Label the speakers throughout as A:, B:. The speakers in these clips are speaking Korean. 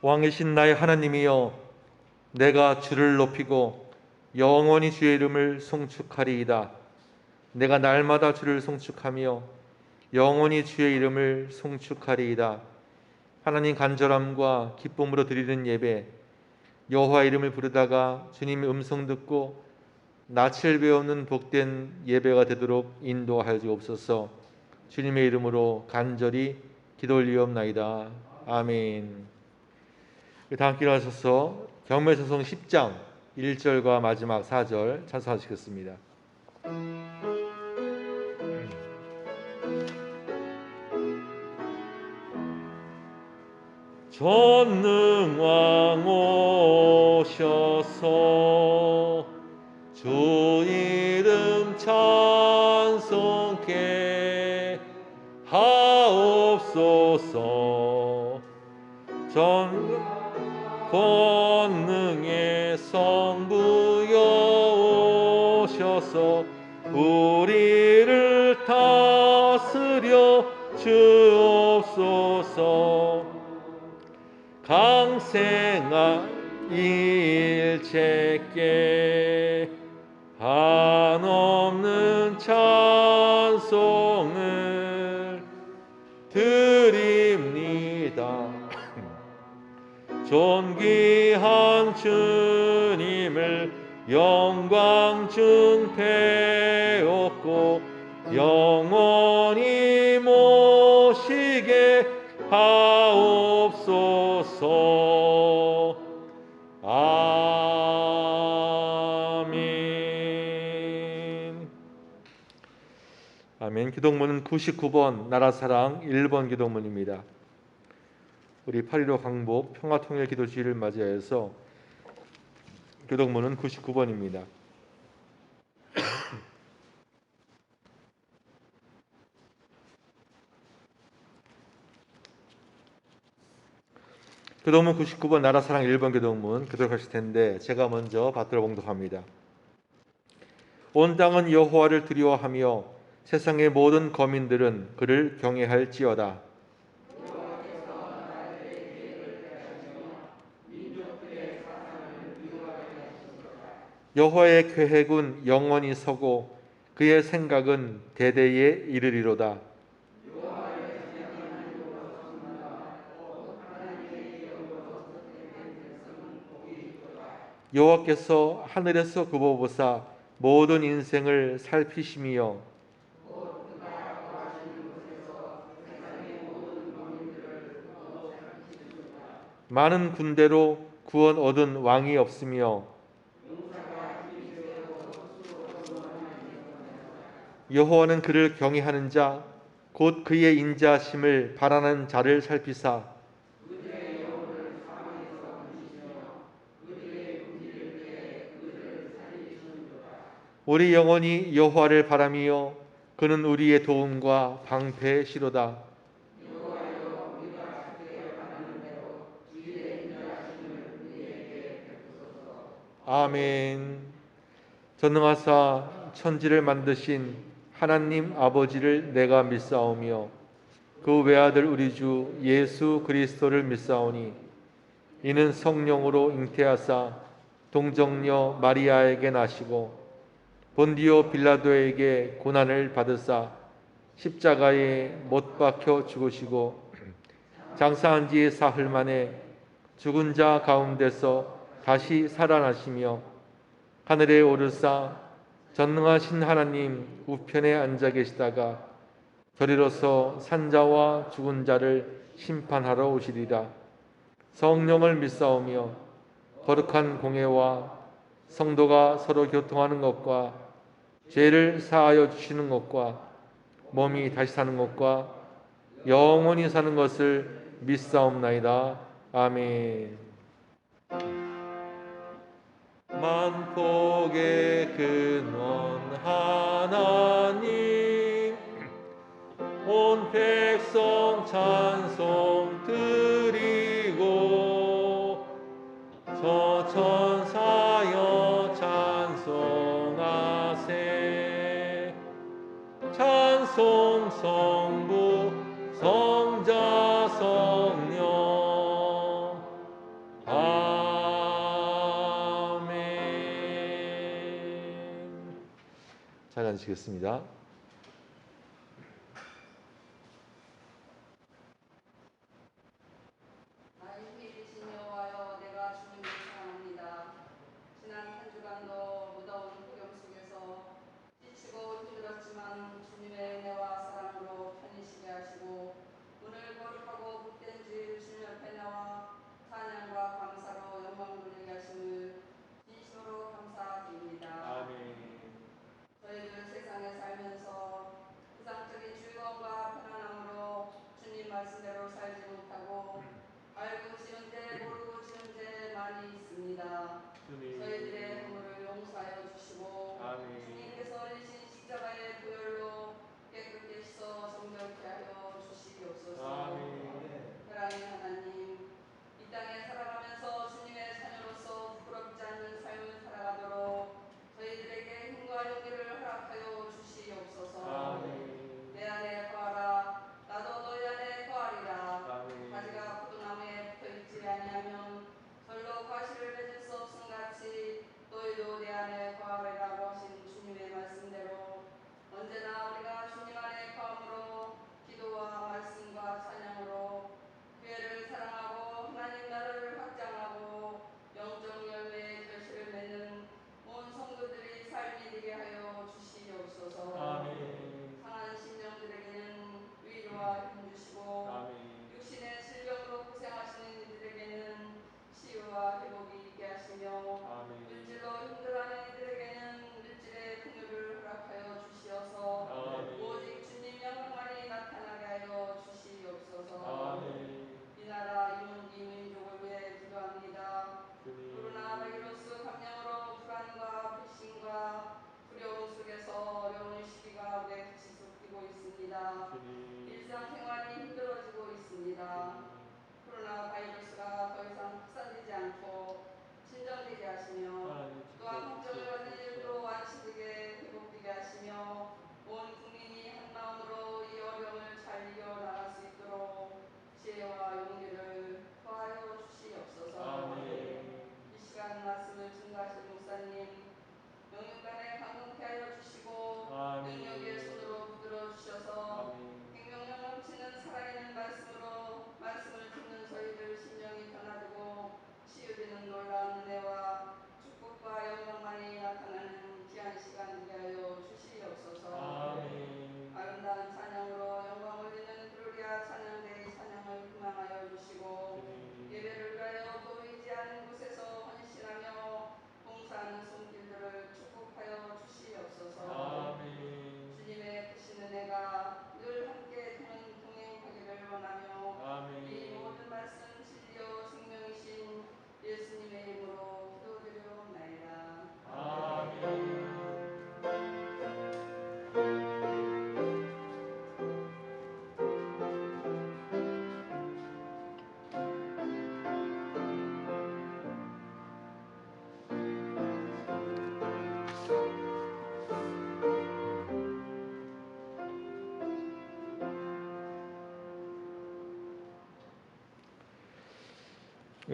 A: 왕이신 나의 하나님이여, 내가 주를 높이고 영원히 주의 이름을 송축하리이다. 내가 날마다 주를 송축하며 영원히 주의 이름을 송축하리이다. 하나님 간절함과 기쁨으로 드리는 예배, 여호와 이름을 부르다가 주님의 음성 듣고 낯을 배우는 복된 예배가 되도록 인도하여 주옵소서. 주님의 이름으로 간절히 기도 올리옵나이다. 아멘. 다 함께 일어나셔서 경매서성 10장 1절과 마지막 4절 찬송하시겠습니다. 전능왕 오셔서 주 이름 찬송케 하옵소서. 전 권능의 성부여 오셔서 우리를 다스려 주옵소서. 강생한 일체께 한없는 찬송을 드립니다. 존귀한 주님을 영광 중 배웠고 영원히 모시게 하옵소서. 아멘. 아멘. 기도문은 99번 나라사랑 1번 기도문입니다. 우리 8.15 광복 평화통일 기도주의를 맞이해서 기도문은 99번입니다. 기도문 99번 나라사랑 1번 기도문 교독하실 텐데 제가 먼저 받들어 봉독합니다. 온 땅은 여호와를 두려워하며 세상의 모든 거민들은 그를 경외할지어다. 여호와의 계획은 영원히 서고 그의 생각은 대대에 이르리로다. 여호와께서 하늘에서 굽어보사 모든 인생을 살피시며 많은 군대로 구원 얻은 왕이 없으며 여호와는 그를 경외하는 자 곧 그의 인자심을 바라는 자를 살피사 우리 영혼이 여호와를 바라며 그는 우리의 도움과 방패시로다. 아멘. 전능하사 천지를 만드신 하나님 아버지를 내가 믿사오며 그 외아들 우리 주 예수 그리스도를 믿사오니 이는 성령으로 잉태하사 동정녀 마리아에게 나시고 본디오 빌라도에게 고난을 받으사 십자가에 못 박혀 죽으시고 장사한 지 사흘 만에 죽은 자 가운데서 다시 살아나시며 하늘에 오르사 전능하신 하나님 우편에 앉아 계시다가 저리로서 산자와 죽은 자를 심판하러 오시리라. 성령을 믿사오며 거룩한 공회와 성도가 서로 교통하는 것과 죄를 사하여 주시는 것과 몸이 다시 사는 것과 영원히 사는 것을 믿사옵나이다. 아멘. 만복의 근원 하나님 온 백성 찬송 드리고 저 천사여 찬송하세. 찬송 성부 성자 성령 자리 앉으시겠습니다.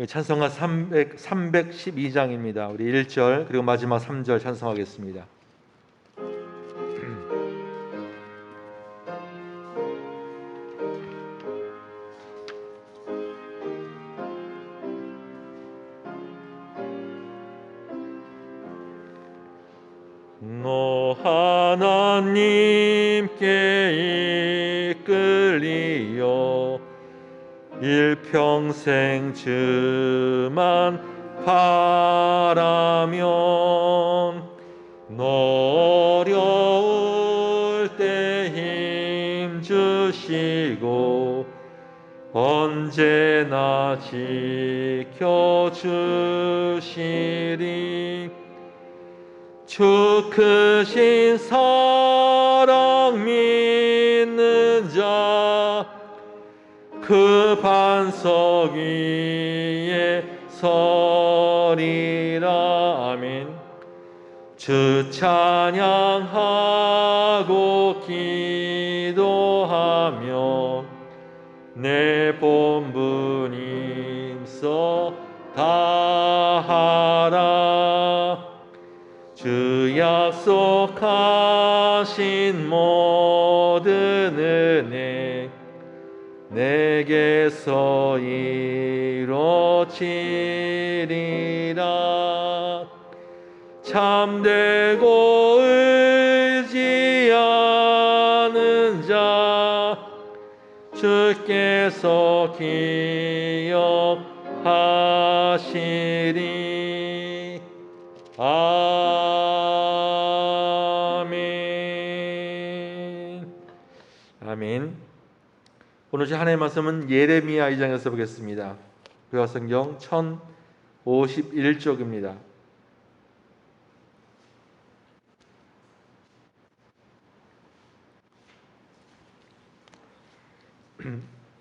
A: 찬송가 312장입니다. 우리 1절 그리고 마지막 3절 찬송하겠습니다. 너 하나님께 이끌리어 일평생 주만 바라면 너 어려울 때 힘 주시고 언제나 지켜주시리. 주 크신 사랑 믿는 자 그 반석 위에 서리라. 아멘. 주 찬양하고 기도하며 내 본분 힘써 다하라. 주 약 약속하신 모든 은혜 내게서 이루어지리라. 참되고 의지하는 자 주께서 기억하시리. 아멘. 아멘. 오늘 하나님의 말씀은 예레미야 2장에서 보겠습니다. 구약성경 1051쪽입니다.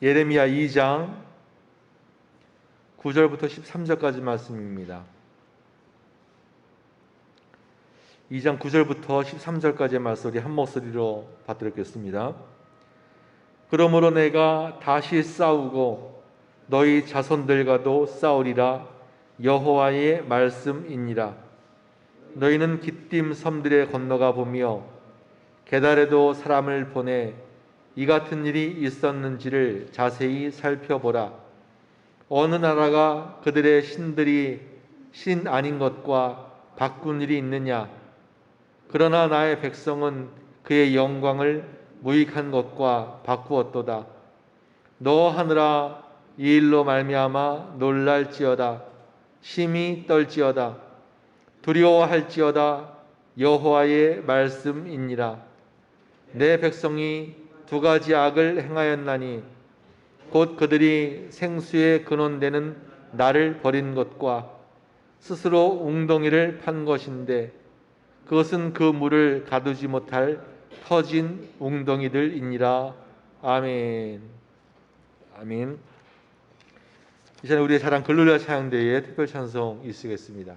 A: 예레미야 2장 9절부터 13절까지 말씀입니다. 2장 9절부터 13절까지의 말씀을 한 목소리로 받들었겠습니다. 그러므로 내가 다시 싸우고 너희 자손들과도 싸우리라. 여호와의 말씀이니라. 너희는 기띔 섬들에 건너가 보며 게달에도 사람을 보내 이 같은 일이 있었는지를 자세히 살펴보라. 어느 나라가 그들의 신들이 신 아닌 것과 바꾼 일이 있느냐? 그러나 나의 백성은 그의 영광을 무익한 것과 바꾸었도다. 너 하늘아, 이 일로 말미암아 놀랄지어다. 심히 떨지어다. 두려워할지어다. 여호와의 말씀이니라. 내 백성이 두 가지 악을 행하였나니 곧 그들이 생수의 근원되는 나를 버린 것과 스스로 웅덩이를 판 것인데 그것은 그 물을 가두지 못할 터진 웅덩이들이니라. 아멘. 아멘. 이 시간에 우리의 사랑 글로리아 찬양대회에 특별 찬송 있으겠습니다.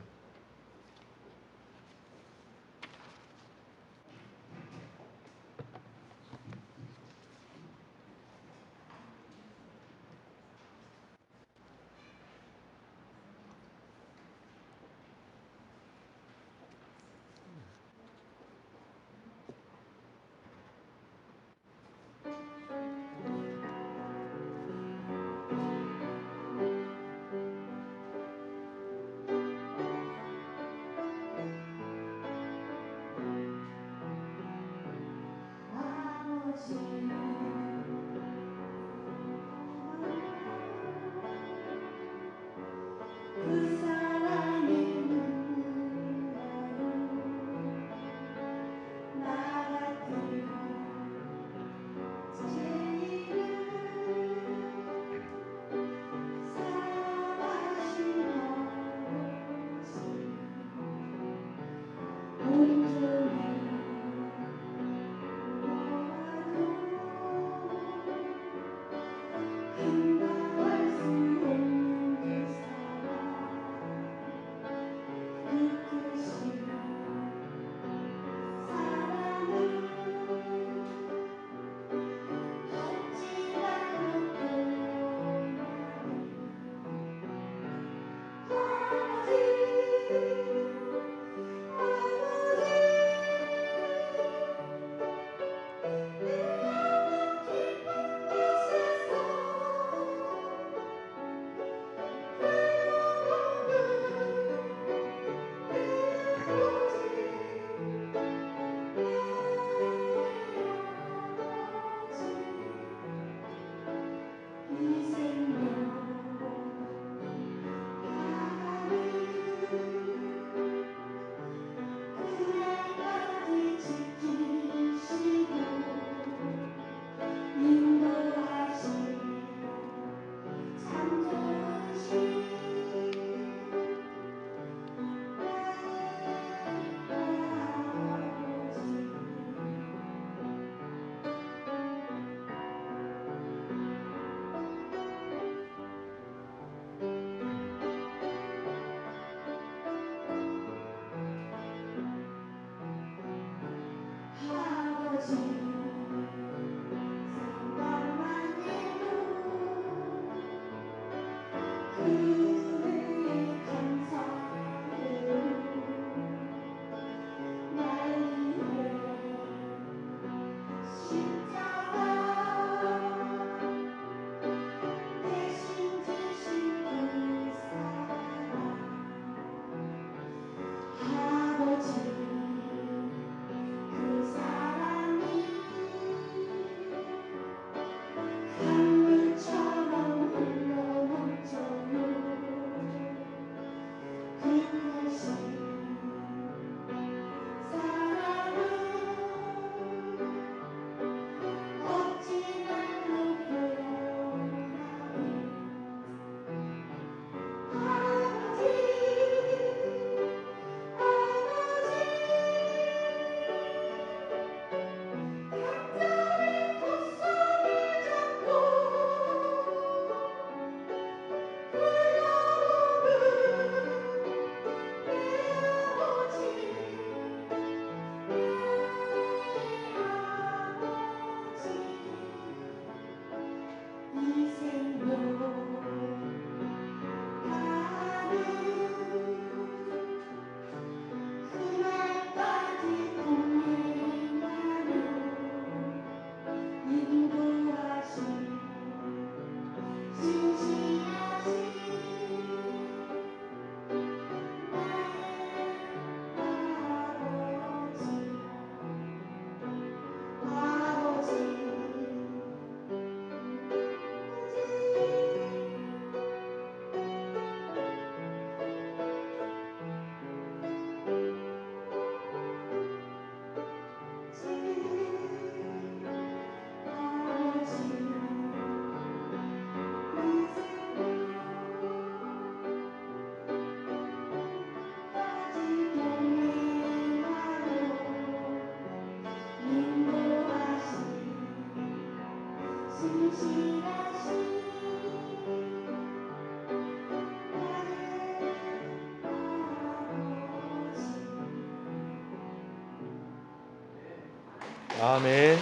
A: 아멘.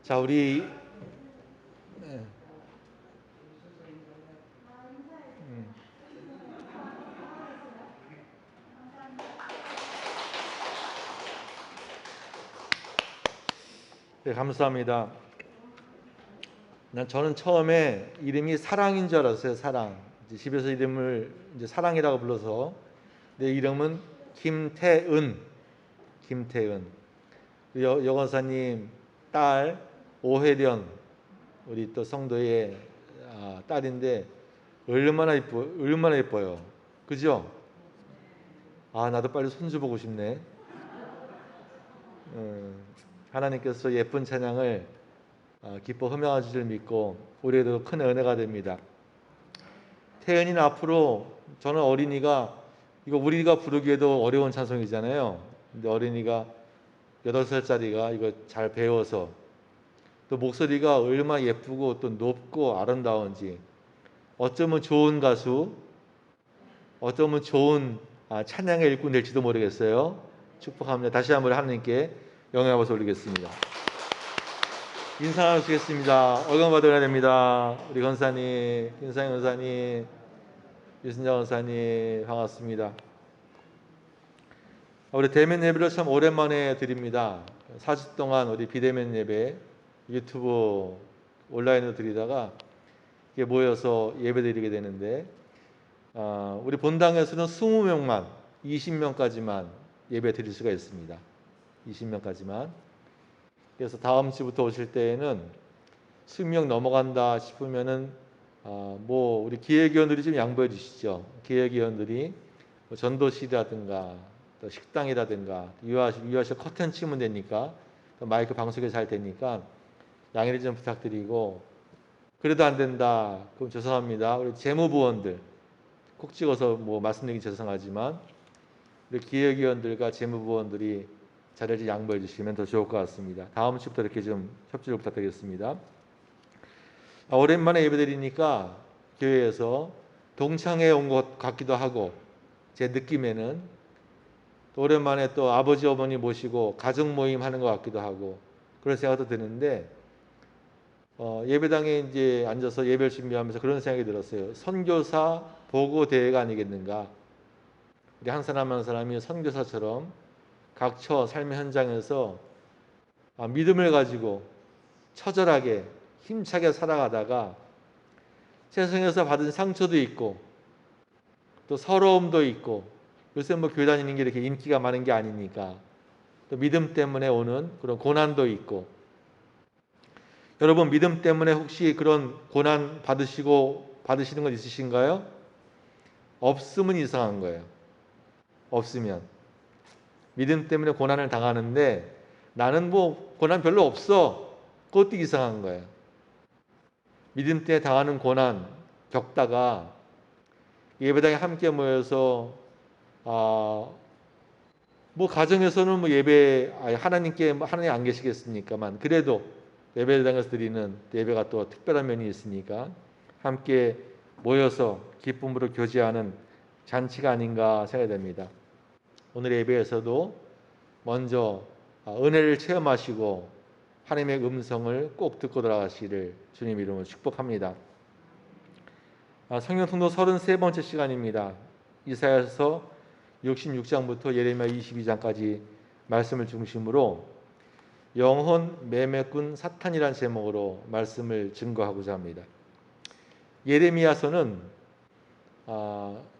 A: 자, 우리 네, 감사합니다. 저는 처음에 이름이 사랑인 줄 알았어요. 사랑. 이제 집에서 이름을 이제 사랑이라고 불러서 내 이름은 김태은. 김태은. 여건사님 딸 오혜련 우리 또 성도의 딸인데 얼마나 예뻐요. 그죠? 나도 빨리 손주 보고 싶네. 하나님께서 예쁜 찬양을 기뻐 흠양하실 줄 믿고 우리에도 큰 은혜가 됩니다. 태연이는 앞으로 저는 어린이가 이거 우리가 부르기에도 어려운 찬송이잖아요. 근데 어린이가 8살짜리가 이거 잘 배워서 또 목소리가 얼마나 예쁘고 또 높고 아름다운지 어쩌면 좋은 가수, 어쩌면 좋은 찬양의 일꾼 될지도 모르겠어요. 축복합니다. 다시 한번 하나님께 영광 받아 올리겠습니다. 인사 나누시겠습니다. 얼굴 받아야 됩니다. 우리 권사님, 김상현 권사님, 유순자 권사님 반갑습니다. 우리 대면 예배를 참 오랜만에 드립니다. 4주 동안 우리 비대면 예배 유튜브 온라인으로 드리다가 이게 모여서 예배 드리게 되는데 우리 본당에서는 20명만 20명까지만 예배 드릴 수가 있습니다. 20명까지만. 그래서 다음 주부터 오실 때에는 20명 넘어간다 싶으면은 우리 기획위원들이 좀 양보해 주시죠. 기획위원들이 전도실이라든가 또 식당이라든가 유아실 커튼 치면 되니까 마이크 방송이 잘 되니까 양해를 좀 부탁드리고 그래도 안 된다. 그럼 죄송합니다. 우리 재무부원들 콕 찍어서 말씀드리기 죄송하지만 우리 기획위원들과 재무부원들이 자리를 양보해 주시면 더 좋을 것 같습니다. 다음 주부터 이렇게 좀 협조를 부탁드리겠습니다. 오랜만에 예배드리니까 교회에서 동창회 온 것 같기도 하고 제 느낌에는 또 오랜만에 또 아버지 어머니 모시고 가족 모임 하는 것 같기도 하고 그런 생각도 드는데 예배당에 이제 앉아서 예배를 준비하면서 그런 생각이 들었어요. 선교사 보고 대회가 아니겠는가. 우리 한 사람 한 사람이 선교사처럼 각처 삶의 현장에서 믿음을 가지고 처절하게 힘차게 살아가다가 세상에서 받은 상처도 있고 또 서러움도 있고 요새 교회 다니는 게 이렇게 인기가 많은 게 아니니까 또 믿음 때문에 오는 그런 고난도 있고 여러분 믿음 때문에 혹시 그런 고난 받으시는 건 있으신가요? 없으면 이상한 거예요. 없으면 믿음 때문에 고난을 당하는데 나는 고난 별로 없어. 그것도 이상한 거예요. 믿음 때문에 당하는 고난 겪다가 예배당에 함께 모여서 가정에서는 예배 하나님 안 계시겠습니까만 그래도 예배당에서 드리는 예배가 또 특별한 면이 있으니까 함께 모여서 기쁨으로 교제하는 잔치가 아닌가 생각됩니다. 오늘 예배에서도 먼저 은혜를 체험하시고 하나님의 음성을 꼭 듣고 돌아가시기를 주님 이름으로 축복합니다. 성경 통독 33번째 시간입니다. 이사야서 66장부터 예레미야 22장까지 말씀을 중심으로 영혼 매매꾼 사탄이라는 제목으로 말씀을 증거하고자 합니다. 예레미야서는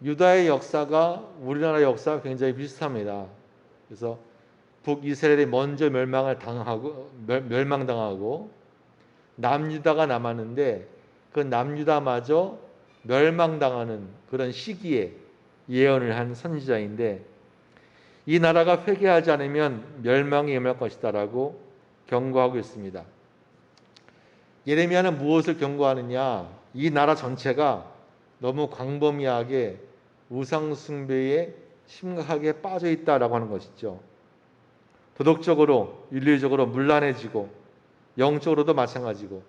A: 유다의 역사가 우리나라 역사와 굉장히 비슷합니다. 그래서 북이스라엘이 먼저 멸망당하고 남유다가 남았는데 그 남유다마저 멸망당하는 그런 시기에 예언을 한 선지자인데 이 나라가 회개하지 않으면 멸망이 임할 것이다라고 경고하고 있습니다. 예레미야는 무엇을 경고하느냐? 이 나라 전체가 너무 광범위하게 우상 숭배에 심각하게 빠져 있다라고 하는 것이죠. 도덕적으로, 윤리적으로 문란해지고 영적으로도 마찬가지고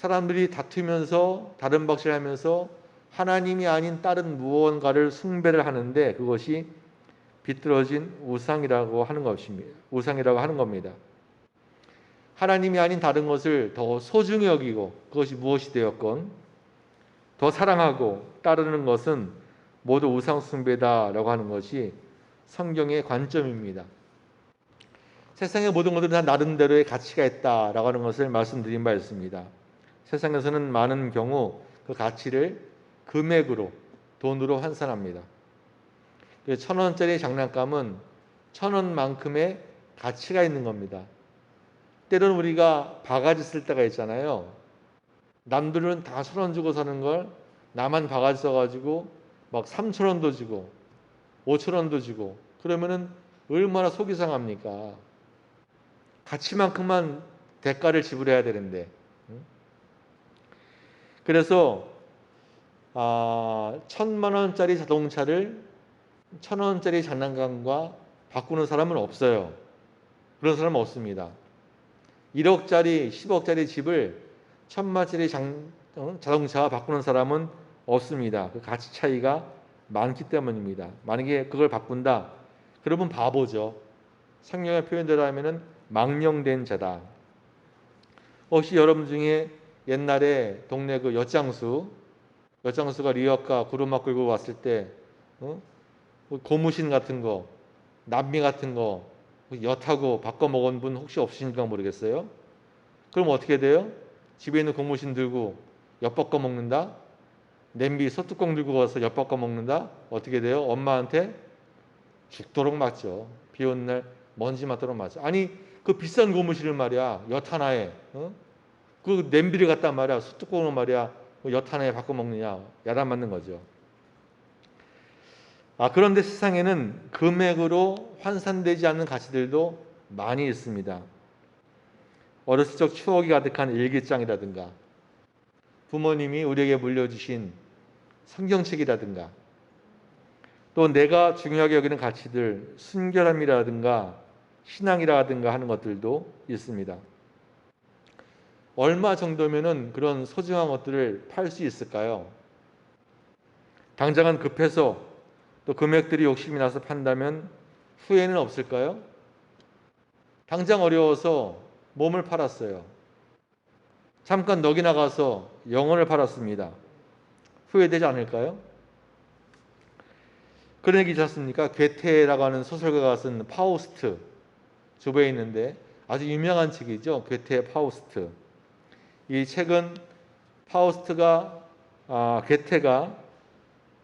A: 사람들이 다투면서 다른 박질하면서 하나님이 아닌 다른 무언가를 숭배를 하는데 그것이 비뚤어진 우상이라고 하는 것입니다. 우상이라고 하는 겁니다. 하나님이 아닌 다른 것을 더 소중히 여기고 그것이 무엇이 되었건 더 사랑하고 따르는 것은 모두 우상 숭배다라고 하는 것이 성경의 관점입니다. 세상의 모든 것들은 다 나름대로의 가치가 있다라고 하는 것을 말씀드린 바 있습니다. 세상에서는 많은 경우 그 가치를 금액으로, 돈으로 환산합니다. 1,000원짜리 장난감은 1,000원만큼의 가치가 있는 겁니다. 때로는 우리가 바가지 쓸 때가 있잖아요. 남들은 다 1,000원 주고 사는 걸 나만 바가지 써가지고 막 3,000원도 주고 5,000원도 주고 그러면은 얼마나 속이 상합니까? 가치만큼만 대가를 지불해야 되는데. 그래서 1,000만 원짜리 자동차를 1,000원짜리 장난감과 바꾸는 사람은 없어요. 그런 사람은 없습니다. 1억짜리, 10억짜리 집을 1,000만짜리 자동차와 바꾸는 사람은 없습니다. 그 가치 차이가 많기 때문입니다. 만약에 그걸 바꾼다, 그러면 바보죠. 성경의 표현대로 하면은 망령된 자다. 혹시 여러분 중에 옛날에 동네 그 엿장수가 리어카 구루마 끌고 왔을 때 고무신 같은 거, 남미 같은 거 엿하고 바꿔 먹은 분 혹시 없으신가 모르겠어요. 그럼 어떻게 돼요? 집에 있는 고무신 들고 엿 바꿔 먹는다? 냄비 소뚜껑 들고 와서 엿 바꿔 먹는다? 어떻게 돼요? 엄마한테 죽도록 맞죠. 비 오는 날 먼지 맡도록 맞죠. 아니 그 비싼 고무신을 말이야 엿 하나에 그 냄비를 갖다 말이야 소뚜껑으로 말이야 엿 하나에 바꿔 먹느냐, 야단 맞는 거죠. 그런데 세상에는 금액으로 환산되지 않는 가치들도 많이 있습니다. 어렸을 적 추억이 가득한 일기장이라든가 부모님이 우리에게 물려주신 성경책이라든가 또 내가 중요하게 여기는 가치들, 순결함이라든가 신앙이라든가 하는 것들도 있습니다. 얼마 정도면은 그런 소중한 것들을 팔 수 있을까요? 당장은 급해서 또 금액들이 욕심이 나서 판다면 후회는 없을까요? 당장 어려워서 몸을 팔았어요. 잠깐 넋이 나가서 영혼을 팔았습니다. 후회되지 않을까요? 그런 얘기 있지 않습니까? 괴테라고 하는 소설가가 쓴 파우스트, 주부에 있는데 아주 유명한 책이죠. 괴테의 파우스트. 이 책은 괴테가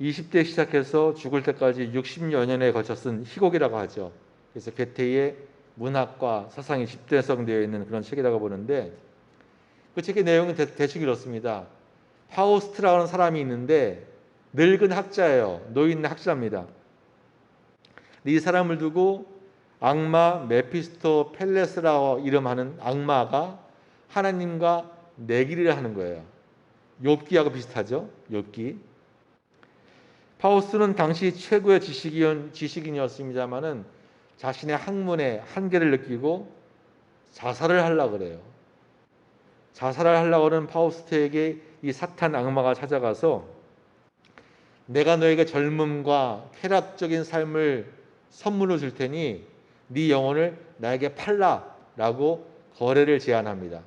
A: 20대 시작해서 죽을 때까지 60여 년에 걸쳐 쓴 희곡이라고 하죠. 그래서 괴테의 문학과 사상이 집대성되어 있는 그런 책이라고 보는데 그 책의 내용은 대충 이렇습니다. 파우스트라는 사람이 있는데 늙은 학자예요. 노인 학자입니다. 이 사람을 두고 악마 메피스토펠레스라고 이름하는 악마가 하나님과 내기를 하는 거예요. 욥기하고 비슷하죠. 욥기. 파우스는 당시 최고의 지식인이었습니다마는 자신의 학문의 한계를 느끼고 자살을 하려고 그래요. 자살을 하려고 하는 파우스트에게 이 사탄 악마가 찾아가서 내가 너에게 젊음과 쾌락적인 삶을 선물로 줄 테니 네 영혼을 나에게 팔라라고 거래를 제안합니다.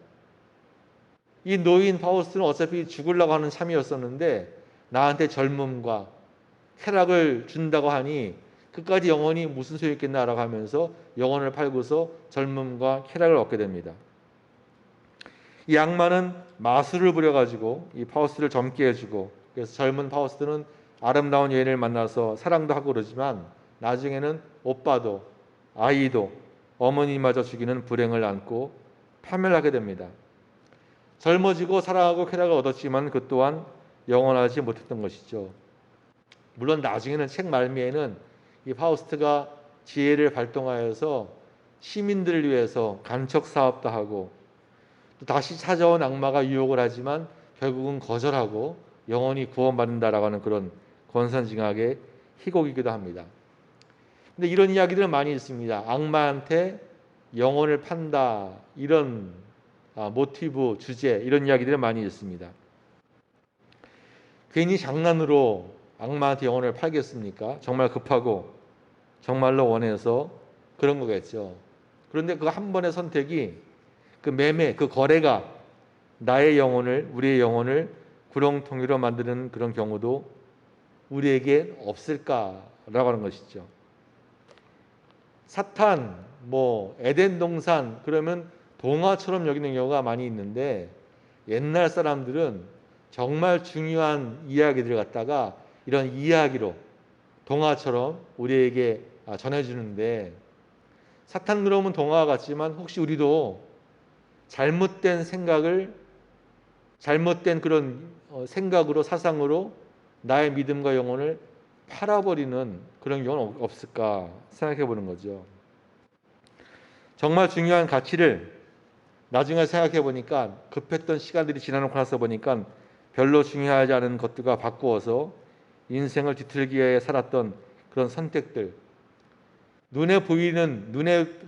A: 이 노인 파우스트는 어차피 죽으려고 하는 참이었었는데 나한테 젊음과 쾌락을 준다고 하니 그까지 영혼이 무슨 소용있겠나라고 하면서 영혼을 팔고서 젊음과 쾌락을 얻게 됩니다. 이 악마는 마술을 부려가지고 이 파우스트를 젊게 해주고 그래서 젊은 파우스트는 아름다운 여인을 만나서 사랑도 하고 그러지만 나중에는 오빠도 아이도 어머니마저 죽이는 불행을 안고 파멸하게 됩니다. 젊어지고 사랑하고 쾌락을 얻었지만 그 또한 영원하지 못했던 것이죠. 물론 나중에는 책 말미에는 이 파우스트가 지혜를 발동하여서 시민들을 위해서 간척 사업도 하고 또 다시 찾아온 악마가 유혹을 하지만 결국은 거절하고 영원히 구원받는다라고 하는 그런 권선징악의 희곡이기도 합니다. 근데 이런 이야기들은 많이 있습니다. 악마한테 영혼을 판다 이런 모티브, 주제 이런 이야기들이 많이 있습니다. 괜히 장난으로 악마한테 영혼을 팔겠습니까? 정말 급하고 정말로 원해서 그런 거겠죠. 그런데 그 한 번의 선택이 그 매매, 그 거래가 나의 영혼을, 우리의 영혼을 구렁텅이로 만드는 그런 경우도 우리에게 없을까라고 하는 것이죠. 사탄, 에덴 동산 그러면 동화처럼 여기는 경우가 많이 있는데 옛날 사람들은 정말 중요한 이야기들을 갖다가 이런 이야기로 동화처럼 우리에게 전해주는데 사탄 그러면 동화와 같지만 혹시 우리도 잘못된 그런 생각으로 사상으로 나의 믿음과 영혼을 팔아버리는 그런 경우는 없을까 생각해 보는 거죠. 정말 중요한 가치를 나중에 생각해 보니까 급했던 시간들이 지나놓고 나서 보니까 별로 중요하지 않은 것들과 바꾸어서 인생을 뒤틀기 위해 살았던 그런 선택들, 눈에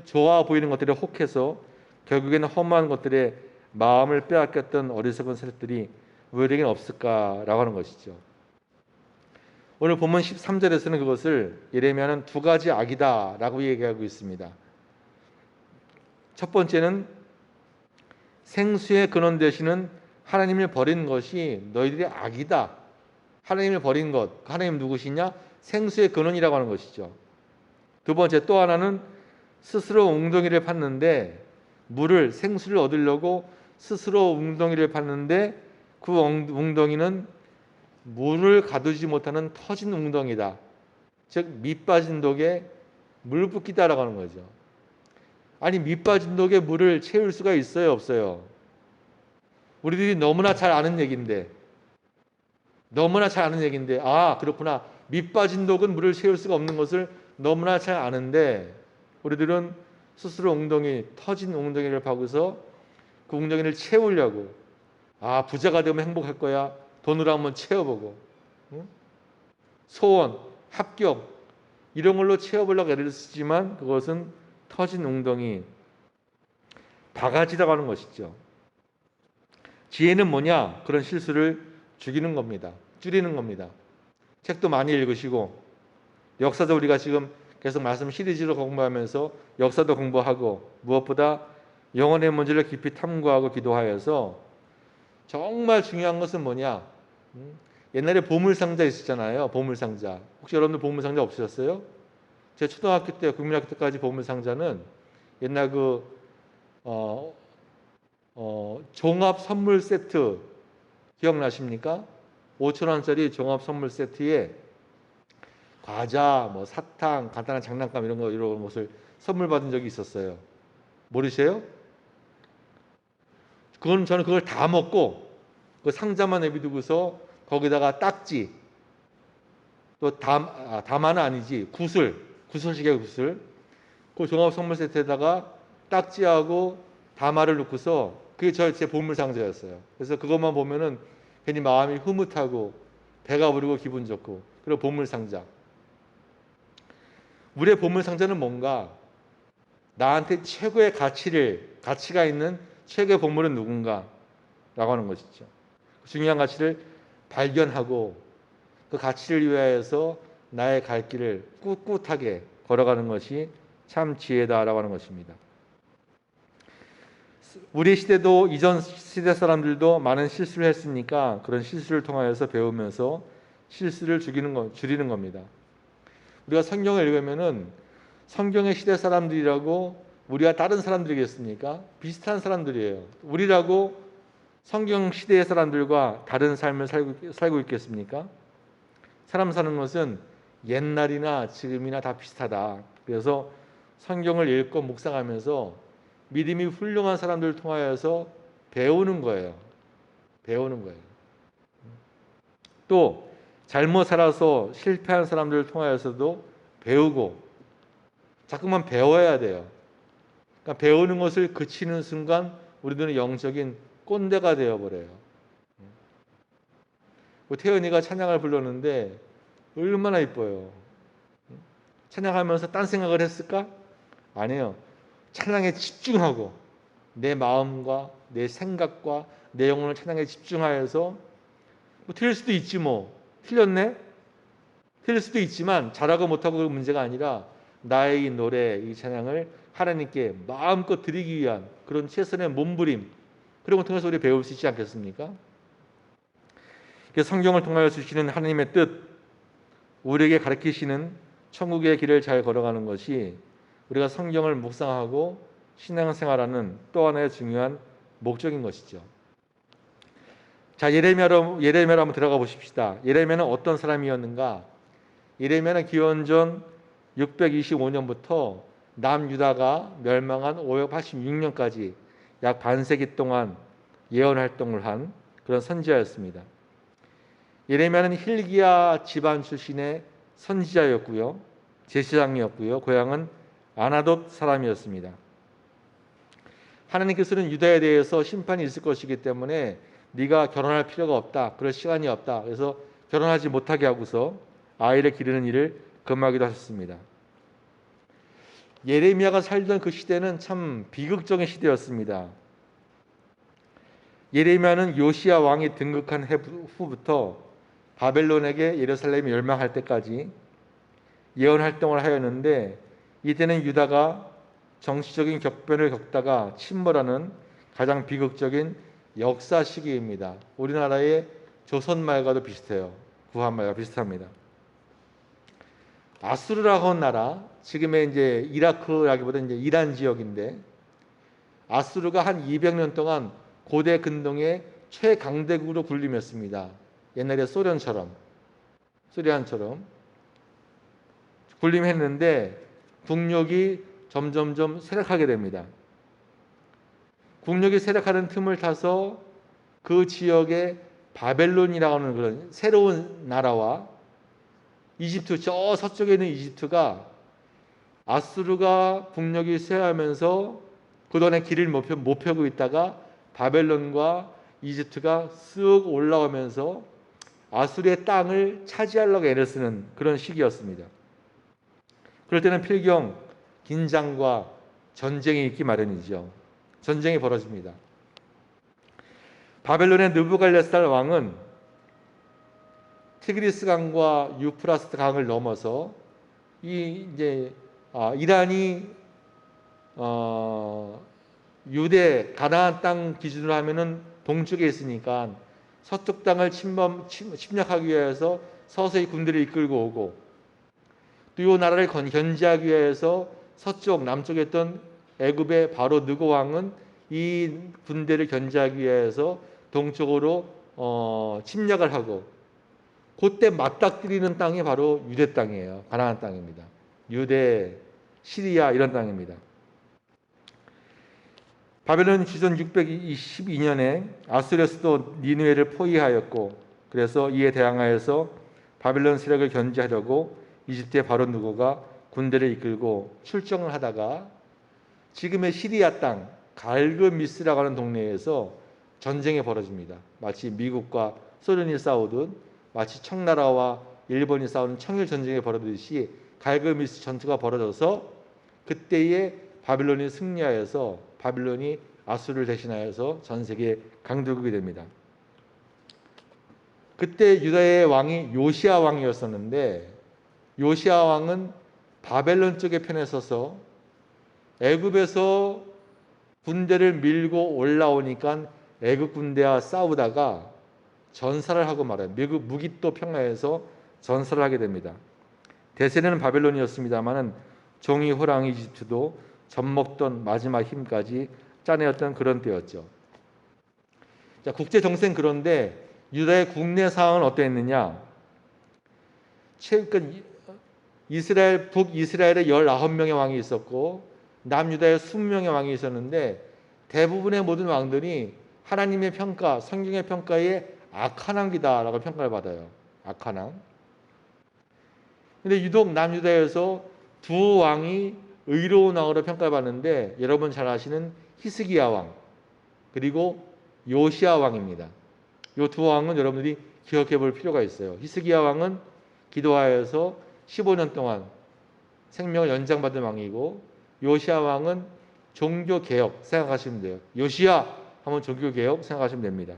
A: 좋아 보이는 것들에 혹해서 결국에는 허무한 것들에 마음을 빼앗겼던 어리석은 세력들이 우리에게는 없을까라고 하는 것이죠. 오늘 본문 13절에서는 그것을 예레미야는 두 가지 악이다라고 얘기하고 있습니다. 첫 번째는 생수의 근원 되시는 하나님을 버린 것이 너희들의 악이다. 하나님을 버린 것, 하나님 누구시냐? 생수의 근원이라고 하는 것이죠. 두 번째 또 하나는 스스로 웅덩이를 팠는데 생수를 얻으려고 스스로 웅덩이를 팠는데 그 웅덩이는 물을 가두지 못하는 터진 웅덩이다. 즉 밑빠진 독에 물 붓기다라고 하는 거죠. 아니 밑빠진 독에 물을 채울 수가 있어요, 없어요? 우리들이 너무나 잘 아는 얘기인데 그렇구나. 밑빠진 독은 물을 채울 수가 없는 것을 너무나 잘 아는데 우리들은 스스로 터진 웅덩이를 파고서 그 웅덩이를 채우려고 부자가 되면 행복할 거야. 돈으로 한번 채워보고 소원, 합격 이런 걸로 채워보려고 애를 쓰지만 그것은 터진 웅덩이, 바가지라고 하는 것이죠. 지혜는 뭐냐? 그런 실수를 줄이는 겁니다. 책도 많이 읽으시고 역사도 우리가 지금 계속 말씀 시리즈로 공부하면서 역사도 공부하고 무엇보다 영혼의 문제를 깊이 탐구하고 기도하여서 정말 중요한 것은 뭐냐? 옛날에 보물상자 있었잖아요. 보물상자. 혹시 여러분들 보물상자 없으셨어요? 제 초등학교 때, 국민학교 때까지 보물상자는 옛날 종합 선물 세트 기억나십니까? 5,000원짜리 종합 선물 세트에 과자, 사탕, 간단한 장난감 이런 것을 선물 받은 적이 있었어요. 모르세요? 저는 그걸 다 먹고 그 상자만 내비두고서 거기다가 딱지, 또 다마는 아니지, 구슬시계 구슬. 그 종합 선물 세트에다가 딱지하고 다마를 넣고서 그게 제 보물 상자였어요. 그래서 그것만 보면은 괜히 마음이 흐뭇하고 배가 부르고 기분 좋고 그리고 보물 상자. 우리의 보물 상자는 뭔가 나한테 최고의 가치가 있는 최고의 보물은 누군가 라고 하는 것이죠. 중요한 가치를 발견하고 그 가치를 위하여서 나의 갈 길을 꿋꿋하게 걸어가는 것이 참 지혜다라고 하는 것입니다. 우리 시대도 이전 시대 사람들도 많은 실수를 했으니까 그런 실수를 통하여서 배우면서 실수를 줄이는 겁니다. 우리가 성경을 읽으면은 성경의 시대 사람들이라고 우리가 다른 사람들이겠습니까? 비슷한 사람들이에요. 우리라고 성경 시대의 사람들과 다른 삶을 살고 있겠습니까? 사람 사는 것은 옛날이나 지금이나 다 비슷하다. 그래서 성경을 읽고 묵상하면서 믿음이 훌륭한 사람들을 통하여서 배우는 거예요. 또 잘못 살아서 실패한 사람들을 통하여서도 배우고 자꾸만 배워야 돼요. 그러니까 배우는 것을 그치는 순간 우리들은 영적인 꼰대가 되어버려요. 태연이가 찬양을 불렀는데 얼마나 이뻐요. 찬양하면서 딴 생각을 했을까? 아니에요. 찬양에 집중하고 내 마음과 내 생각과 내 영혼을 찬양에 집중하여서 뭐 틀릴 수도 있지 뭐 틀렸네? 틀릴 수도 있지만 잘하고 못하고 그 문제가 아니라 나의 이 노래, 이 찬양을 하나님께 마음껏 드리기 위한 그런 최선의 몸부림 그런 걸 통해서 우리 배울 수 있지 않겠습니까? 성경을 통하여 주시는 하나님의 뜻, 우리에게 가르치시는 천국의 길을 잘 걸어가는 것이 우리가 성경을 묵상하고 신앙생활하는 또 하나의 중요한 목적인 것이죠. 자, 예레미야로 한번 들어가 보십시다. 예레미야는 어떤 사람이었는가? 예레미야는 기원전 625년부터 남유다가 멸망한 586년까지 약 반세기 동안 예언 활동을 한 그런 선지자였습니다. 예레미야는 hil기야 집안 출신의 선지자였고요. 제사장이었고요. 고향은 아나돗 사람이었습니다. 하나님께서는 유다에 대해서 심판이 있을 것이기 때문에 네가 결혼할 필요가 없다. 그럴 시간이 없다. 그래서 결혼하지 못하게 하고서 아이를 기르는 일을 금하기도 하셨습니다. 예레미야가 살던 그 시대는 참 비극적인 시대였습니다. 예레미야는 요시야 왕이 등극한 후부터 바벨론에게 예루살렘이 멸망할 때까지 예언 활동을 하였는데 이때는 유다가 정치적인 격변을 겪다가 침몰하는 가장 비극적인 역사 시기입니다. 우리나라의 조선말과도 비슷해요. 구한말과 비슷합니다. 아수르라고 하는 나라, 지금의 이제 이라크라기보다 이제 이란 지역인데 아수르가 한 200년 동안 고대 근동의 최강대국으로 군림했습니다. 옛날에 소련처럼 군림했는데 국력이 점점점 쇠락하게 됩니다. 국력이 쇠락하는 틈을 타서 그 지역에 바벨론이라고 하는 그런 새로운 나라와 이집트, 저 서쪽에 있는 이집트가 아수르가 국력이 쇠하면서 그동안에 길을 못 펴고 있다가 바벨론과 이집트가 쓱 올라오면서 아수르의 땅을 차지하려고 애를 쓰는 그런 시기였습니다. 그럴 때는 필경 긴장과 전쟁이 있기 마련이죠. 전쟁이 벌어집니다. 바벨론의 느부갈네살 왕은 티그리스 강과 유프라스 강을 넘어서 이란이 유대 가나안 땅 기준으로 하면은 동쪽에 있으니까 서쪽 땅을 침략하기 위해서 서서히 군대를 이끌고 오고 또 이 나라를 견제하기 위해서 서쪽 남쪽에 있던 애굽의 바로 느고 왕은 이 군대를 견제하기 위해서 동쪽으로 침략을 하고 그때 맞닥뜨리는 땅이 바로 유대 땅이에요. 가나안 땅입니다. 유대, 시리아 이런 땅입니다. 바벨론 주전 622년에 아수르의 수도 니느웨를 포위하였고 그래서 이에 대항하여서 바벨론 세력을 견제하려고 이집트의 바로 느고가 군대를 이끌고 출정을 하다가 지금의 시리아 땅 갈그미스라고 하는 동네에서 전쟁이 벌어집니다. 마치 미국과 소련이 싸우듯 마치 청나라와 일본이 싸우는 청일 전쟁이 벌어지듯이 갈그미스 전투가 벌어져서 그때에 바빌론이 승리하여서 바빌론이 아수르를 대신하여서 전 세계 강대국이 됩니다. 그때 유다의 왕이 요시야 왕이었었는데 요시야 왕은 바벨론 쪽의 편에 서서 애굽에서 군대를 밀고 올라오니까 애굽 군대와 싸우다가 전사를 하고 말아요. 미국 무기또 평야에서 전사를 하게 됩니다. 대세는 바벨론이었습니다마는 종이 호랑이 이집트도 젖먹던 마지막 힘까지 짜내었던 그런 때였죠. 자, 국제 정세는 그런데 유다의 국내 상황은 어땠느냐? 최근 북이스라엘에 19명의 왕이 있었고 남유다에 20명의 왕이 있었는데 대부분의 모든 왕들이 하나님의 평가, 성경의 평가에 악한 왕이다라고 평가를 받아요. 악한 왕. 근데 유독 남유다에서 두 왕이 의로운 왕으로 평가를 받는데 여러분 잘 아시는 히스기야 왕 그리고 요시야 왕입니다. 이 두 왕은 여러분들이 기억해 볼 필요가 있어요. 히스기야 왕은 기도하여서 15년 동안 생명을 연장받은 왕이고 요시야 왕은 종교 개혁 생각하시면 돼요. 요시야 한번 종교개혁 생각하시면 됩니다.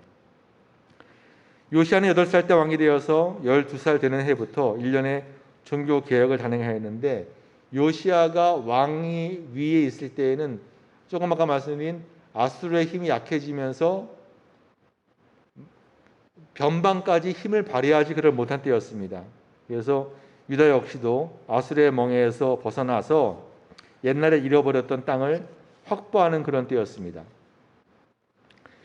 A: 요시아는 8살 때 왕이 되어서 12살 되는 해부터 1년의 종교개혁을 단행하였는데, 요시아가 왕이 위에 있을 때에는 조금 아까 말씀드린 아수르의 힘이 약해지면서 변방까지 힘을 발휘하지 그를 못한 때였습니다. 그래서 유다 역시도 아수르의 멍에에서 벗어나서 옛날에 잃어버렸던 땅을 확보하는 그런 때였습니다.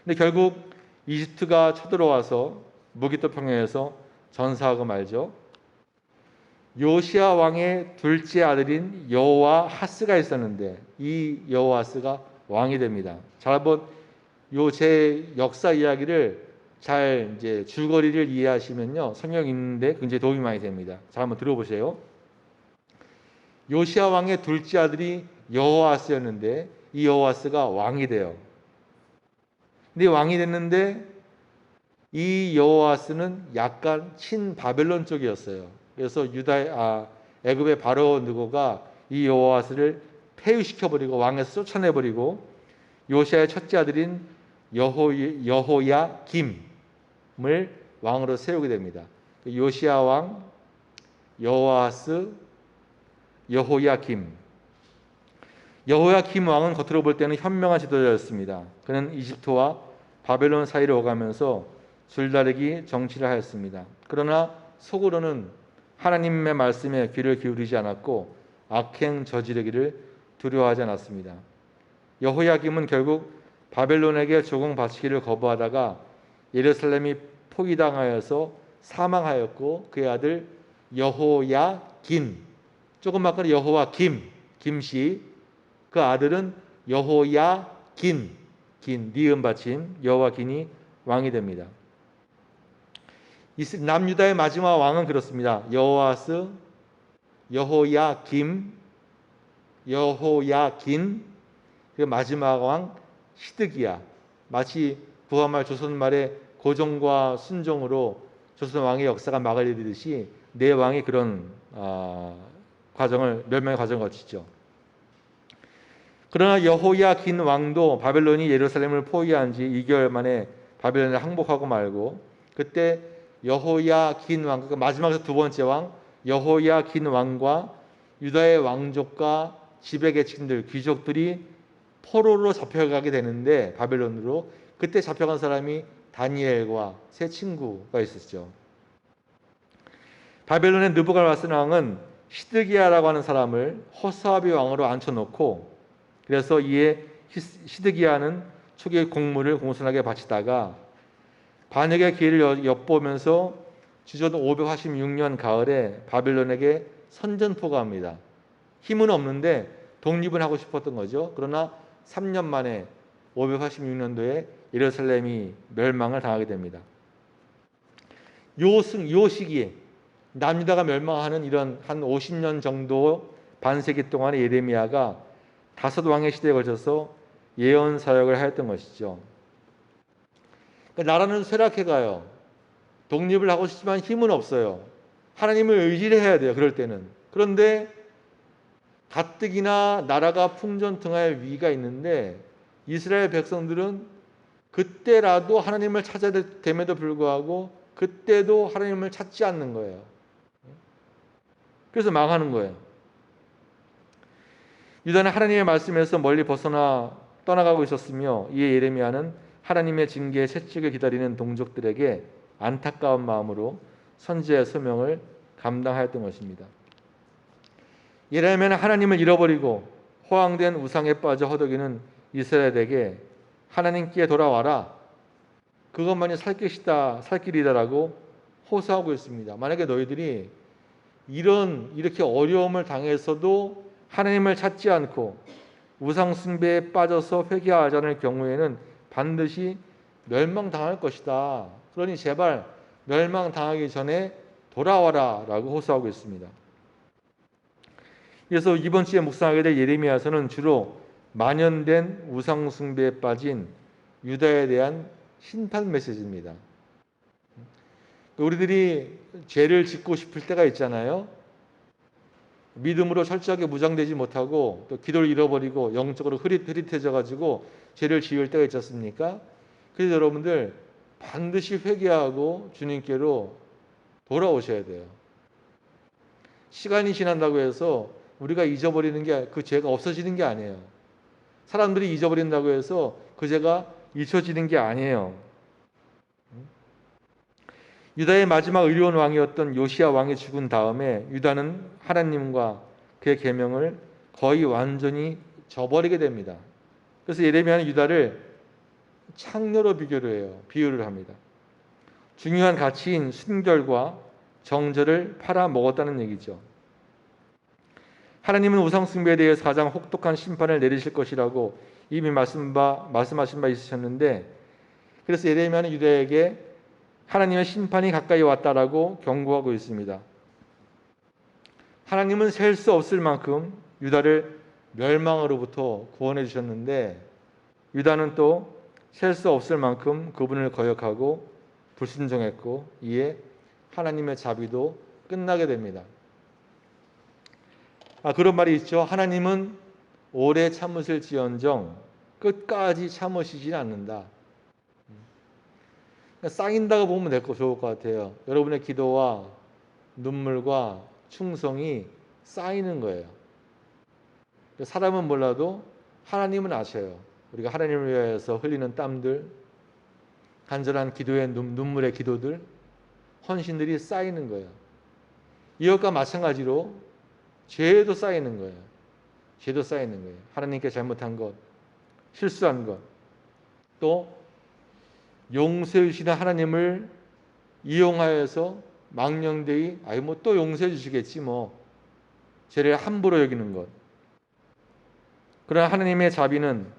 A: 근데 결국 이집트가 쳐들어와서 무기토 평야에서 전사하고 말죠. 요시아 왕의 둘째 아들인 여호와하스가 있었는데 이 여호와하스가 왕이 됩니다. 자, 한번 제 역사 이야기를 잘 이제 줄거리를 이해하시면요, 성경 읽는데 굉장히 도움이 많이 됩니다. 자, 한번 들어보세요. 요시아 왕의 둘째 아들이 여호아스였는데 이 여호아스가 왕이 돼요. 근데 왕이 됐는데 이 여호아스는 약간 친바벨론 쪽이었어요. 그래서 애굽의 바로 느고가 이 여호아스를 폐위시켜버리고 왕에서 쫓아내버리고 요시아의 첫째 아들인 여호야김을 왕으로 세우게 됩니다. 요시아 왕, 여호아스, 여호야김. 여호야김 왕은 겉으로 볼 때는 현명한 지도자였습니다. 그는 이집트와 바벨론 사이를 오가면서 줄다리기 정치를 하였습니다. 그러나 속으로는 하나님의 말씀에 귀를 기울이지 않았고 악행 저지르기를 두려워하지 않았습니다. 여호야김은 결국 바벨론에게 조공 바치기를 거부하다가 예루살렘이 포위당하여서 사망하였고, 그의 아들 여호야긴, 조금 아까 여호와김, 김씨, 그 아들은 여호야긴, 니은 받침 여호와긴이 왕이 됩니다. 남유다의 마지막 왕은 그렇습니다. 여호아스, 여호야김, 여호야긴, 그 마지막 왕 시드기야. 마치 구한말 조선말의 고종과 순종으로 조선 왕의 역사가 막을 내리듯이 네 왕이 그런 멸망의 과정을 거치죠. 그러나 여호야긴 왕도 바벨론이 예루살렘을 포위한 지 2개월 만에 바벨론을 항복하고 말고, 그때 여호야긴 왕, 그러니까 마지막에서 두 번째 왕 여호야긴 왕과 유다의 왕족과 지배계층들, 귀족들이 포로로 잡혀가게 되는데, 바벨론으로. 그때 잡혀간 사람이 다니엘과 세 친구가 있었죠. 바벨론의 느부갓네살 왕은 시드기야라고 하는 사람을 허사비 왕으로 앉혀놓고, 그래서 이에 시드기야는 초기에 공물을 공손하게 바치다가 반역의 기회를 엿보면서 주전 546년 가을에 바벨론에게 선전포가 합니다. 힘은 없는데 독립을 하고 싶었던 거죠. 그러나 3년 만에 586년도에 예루살렘이 멸망을 당하게 됩니다. 요 시기에 남유다가 멸망하는 이런 한 50년 정도 반세기 동안에 예레미야가 5왕의 시대에 걸쳐서 예언 사역을 하였던 것이죠. 그러니까 나라는 쇠락해가요. 독립을 하고 싶지만 힘은 없어요. 하나님을 의지를 해야 돼요. 그럴 때는. 그런데 가뜩이나 나라가 풍전등화할 위기가 있는데 이스라엘 백성들은 그때라도 하나님을 찾아야 됨에도 불구하고 그때도 하나님을 찾지 않는 거예요. 그래서 망하는 거예요. 유다는 하나님의 말씀에서 멀리 벗어나 떠나가고 있었으며, 이에 예레미야는 하나님의 징계의 채찍을 기다리는 동족들에게 안타까운 마음으로 선지자의 소명을 감당하였던 것입니다. 예레미야는 하나님을 잃어버리고 호황된 우상에 빠져 허덕이는 이스라엘에게 하나님께 돌아와라, 그것만이 살 길이다라고 호소하고 있습니다. 만약에 너희들이 이렇게 어려움을 당해서도 하나님을 찾지 않고 우상 숭배에 빠져서 회개하지 않을 경우에는 반드시 멸망당할 것이다. 그러니 제발 멸망당하기 전에 돌아와라 라고 호소하고 있습니다. 그래서 이번 주에 묵상하게 될 예레미야서는 주로 만연된 우상 숭배에 빠진 유다에 대한 심판 메시지입니다. 우리들이 죄를 짓고 싶을 때가 있잖아요. 믿음으로 철저하게 무장되지 못하고 또 기도를 잃어버리고 영적으로 흐릿해져 가지고 죄를 지을 때가 있지 않습니까? 그래서 여러분들 반드시 회개하고 주님께로 돌아오셔야 돼요. 시간이 지난다고 해서 우리가 잊어버리는 게 그 죄가 없어지는 게 아니에요. 사람들이 잊어버린다고 해서 그 죄가 잊혀지는 게 아니에요. 유다의 마지막 의로운 왕이었던 요시야 왕이 죽은 다음에 유다는 하나님과 그의 계명을 거의 완전히 저버리게 됩니다. 그래서 예레미야는 유다를 창녀로 비유를 합니다. 중요한 가치인 순결과 정절을 팔아먹었다는 얘기죠. 하나님은 우상 숭배에 대해서 가장 혹독한 심판을 내리실 것이라고 이미 말씀하신 바 있으셨는데, 그래서 예레미야는 유다에게 하나님의 심판이 가까이 왔다라고 경고하고 있습니다. 하나님은 셀 수 없을 만큼 유다를 멸망으로부터 구원해 주셨는데, 유다는 또 셀 수 없을 만큼 그분을 거역하고 불순종했고, 이에 하나님의 자비도 끝나게 됩니다. 그런 말이 있죠. 하나님은 오래 참으실지언정 끝까지 참으시진 않는다. 쌓인다고 보면 좋을 것 같아요. 여러분의 기도와 눈물과 충성이 쌓이는 거예요. 사람은 몰라도 하나님은 아셔요. 우리가 하나님을 위하여서 흘리는 땀들, 간절한 기도의 눈물의 기도들, 헌신들이 쌓이는 거예요. 이것과 마찬가지로 죄도 쌓이는 거예요. 죄도 쌓이는 거예요. 하나님께 잘못한 것, 실수한 것, 또 용서해 주시는 하나님을 이용하여서 망령되이 또 용서해 주시겠지 죄를 함부로 여기는 것. 그러나 하나님의 자비는,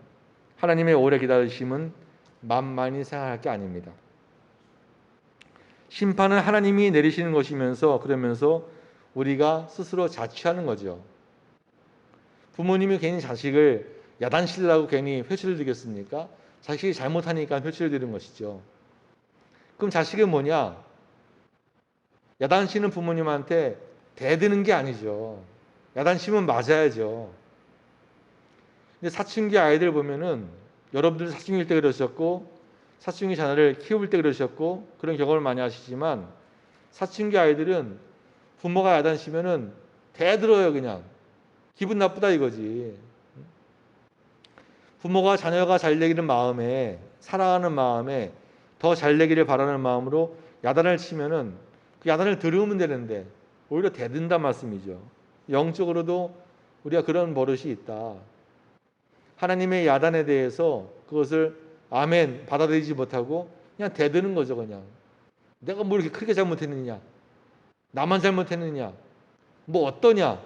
A: 하나님의 오래 기다리심은 만만히 생각할 게 아닙니다. 심판은 하나님이 내리시는 것이면서, 그러면서 우리가 스스로 자취하는 거죠. 부모님이 괜히 자식을 야단치려고 괜히 회초리를 들겠습니까? 자식이 잘못하니까 회초리를 드는 것이죠. 그럼 자식은 뭐냐? 야단치는 부모님한테 대드는 게 아니죠. 야단치면 맞아야죠. 근데 사춘기 아이들 보면은, 여러분들 사춘기일 때 그러셨고 사춘기 자녀를 키울 때 그러셨고 그런 경험을 많이 하시지만, 사춘기 아이들은 부모가 야단치면은 대들어요. 그냥 기분 나쁘다 이거지. 부모가 자녀가 잘 되기는 마음에, 사랑하는 마음에, 더 잘 되기를 바라는 마음으로 야단을 치면은 그 야단을 들으면 되는데 오히려 대든단 말씀이죠. 영적으로도 우리가 그런 버릇이 있다. 하나님의 야단에 대해서 그것을 아멘 받아들이지 못하고 그냥 대드는 거죠. 그냥 내가 뭐 이렇게 크게 잘못했느냐, 나만 잘못했느냐, 어떠냐,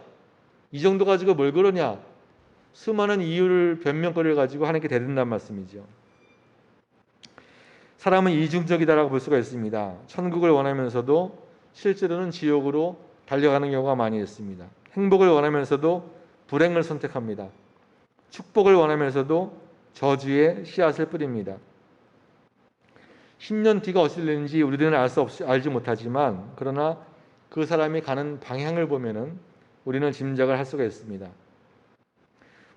A: 이 정도 가지고 뭘 그러냐, 수많은 이유를 변명거리를 가지고 하나님께 대든단 말씀이죠. 사람은 이중적이다라고 볼 수가 있습니다. 천국을 원하면서도 실제로는 지옥으로 달려가는 경우가 많이 있습니다. 행복을 원하면서도 불행을 선택합니다. 축복을 원하면서도 저주의 씨앗을 뿌립니다. 10년 뒤가 어찌 되는지 우리들은 알지 못하지만, 그러나 그 사람이 가는 방향을 보면은 우리는 짐작을 할 수가 있습니다.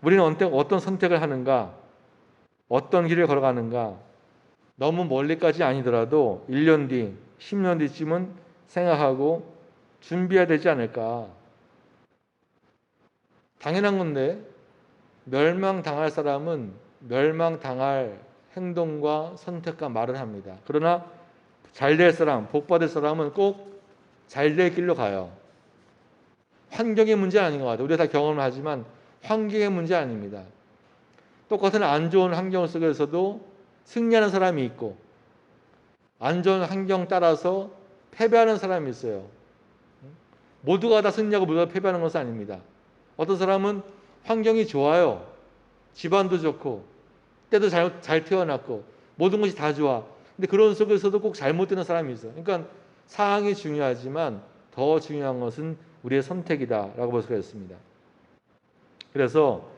A: 우리는 어떤 선택을 하는가, 어떤 길을 걸어가는가, 너무 멀리까지 아니더라도 1년 뒤, 10년 뒤쯤은 생각하고 준비해야 되지 않을까. 당연한 건데, 멸망당할 사람은 멸망당할 행동과 선택과 말을 합니다. 그러나 잘될 사람, 복받을 사람은 꼭 잘될 길로 가요. 환경의 문제 아닌 것 같아요. 우리가 다 경험을 하지만 환경의 문제 아닙니다. 똑같은 안 좋은 환경 속에서도 승리하는 사람이 있고, 안 좋은 환경 따라서 패배하는 사람이 있어요. 모두가 다 승리하고 모두가 패배하는 것은 아닙니다. 어떤 사람은 환경이 좋아요. 집안도 좋고 때도 잘 태어났고 모든 것이 다 좋아. 근데 그런 속에서도 꼭 잘못되는 사람이 있어요. 그러니까 상황이 중요하지만 더 중요한 것은 우리의 선택이다라고 볼 수가 있습니다. 그래서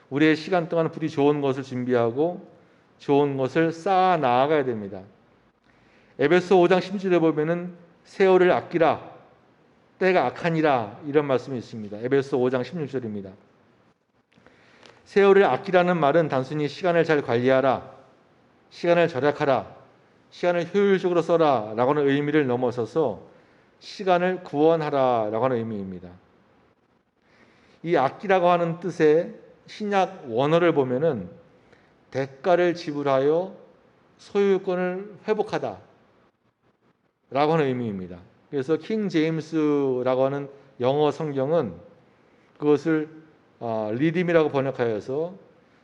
A: 우리의 시간 동안 부디 좋은 것을 준비하고 좋은 것을 쌓아 나아가야 됩니다. 에베소 5장 10절에 보면은 세월을 아끼라, 때가 악하니라, 이런 말씀이 있습니다. 에베소 5장 16절입니다. 세월을 아끼라는 말은 단순히 시간을 잘 관리하라, 시간을 절약하라, 시간을 효율적으로 써라 라고 하는 의미를 넘어서서 시간을 구원하라 라고 하는 의미입니다. 이 아끼라고 하는 뜻의 신약 원어를 보면은 대가를 지불하여 소유권을 회복하다 라고 하는 의미입니다. 그래서 킹 제임스라고 하는 영어 성경은 그것을 리딤이라고 번역하여서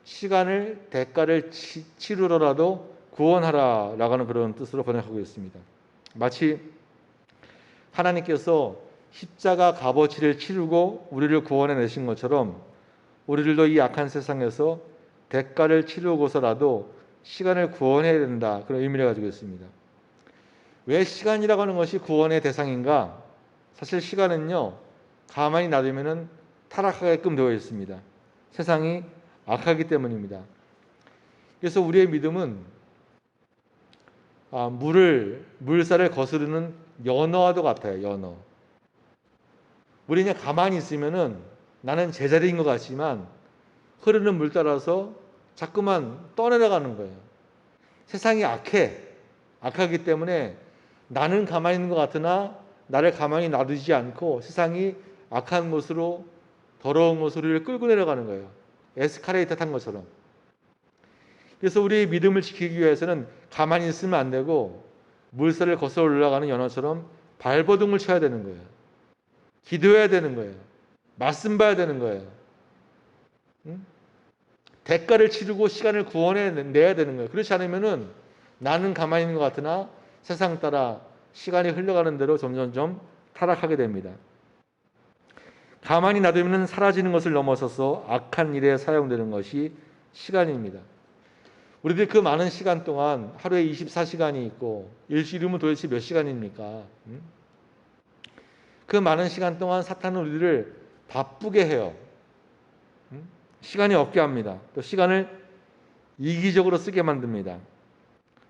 A: 시간을 대가를 치르더라도 구원하라 라고 하는 그런 뜻으로 번역하고 있습니다. 마치 하나님께서 십자가 값어치를 치르고 우리를 구원해 내신 것처럼 우리들도 이 악한 세상에서 대가를 치르고서라도 시간을 구원해야 된다, 그런 의미를 가지고 있습니다. 왜 시간이라고 하는 것이 구원의 대상인가? 사실 시간은요, 가만히 놔두면 타락하게끔 되어 있습니다. 세상이 악하기 때문입니다. 그래서 우리의 믿음은 물살을 거스르는 연어와도 같아요. 연어. 우리 그냥 가만히 있으면은 나는 제자리인 것 같지만 흐르는 물 따라서 자꾸만 떠내려가는 거예요. 세상이 악하기 때문에 나는 가만히 있는 것 같으나 나를 가만히 놔두지 않고 세상이 악한 곳으로, 더러운 곳으로 우리를 끌고 내려가는 거예요. 에스카레이터 탄 것처럼. 그래서 우리의 믿음을 지키기 위해서는 가만히 있으면 안 되고 물살을 거슬러 올라가는 연어처럼 발버둥을 쳐야 되는 거예요. 기도해야 되는 거예요. 말씀 봐야 되는 거예요. 대가를 치르고 시간을 구원해내야 되는 거예요. 그렇지 않으면은 나는 가만히 있는 것 같으나 세상 따라 시간이 흘러가는 대로 점점점 타락하게 됩니다. 가만히 놔두면 사라지는 것을 넘어서서 악한 일에 사용되는 것이 시간입니다. 우리들 그 많은 시간 동안 하루에 24시간이 있고 일주일이면 도대체 몇 시간입니까? 그 많은 시간 동안 사탄은 우리들을 바쁘게 해요. 시간이 없게 합니다. 또 시간을 이기적으로 쓰게 만듭니다.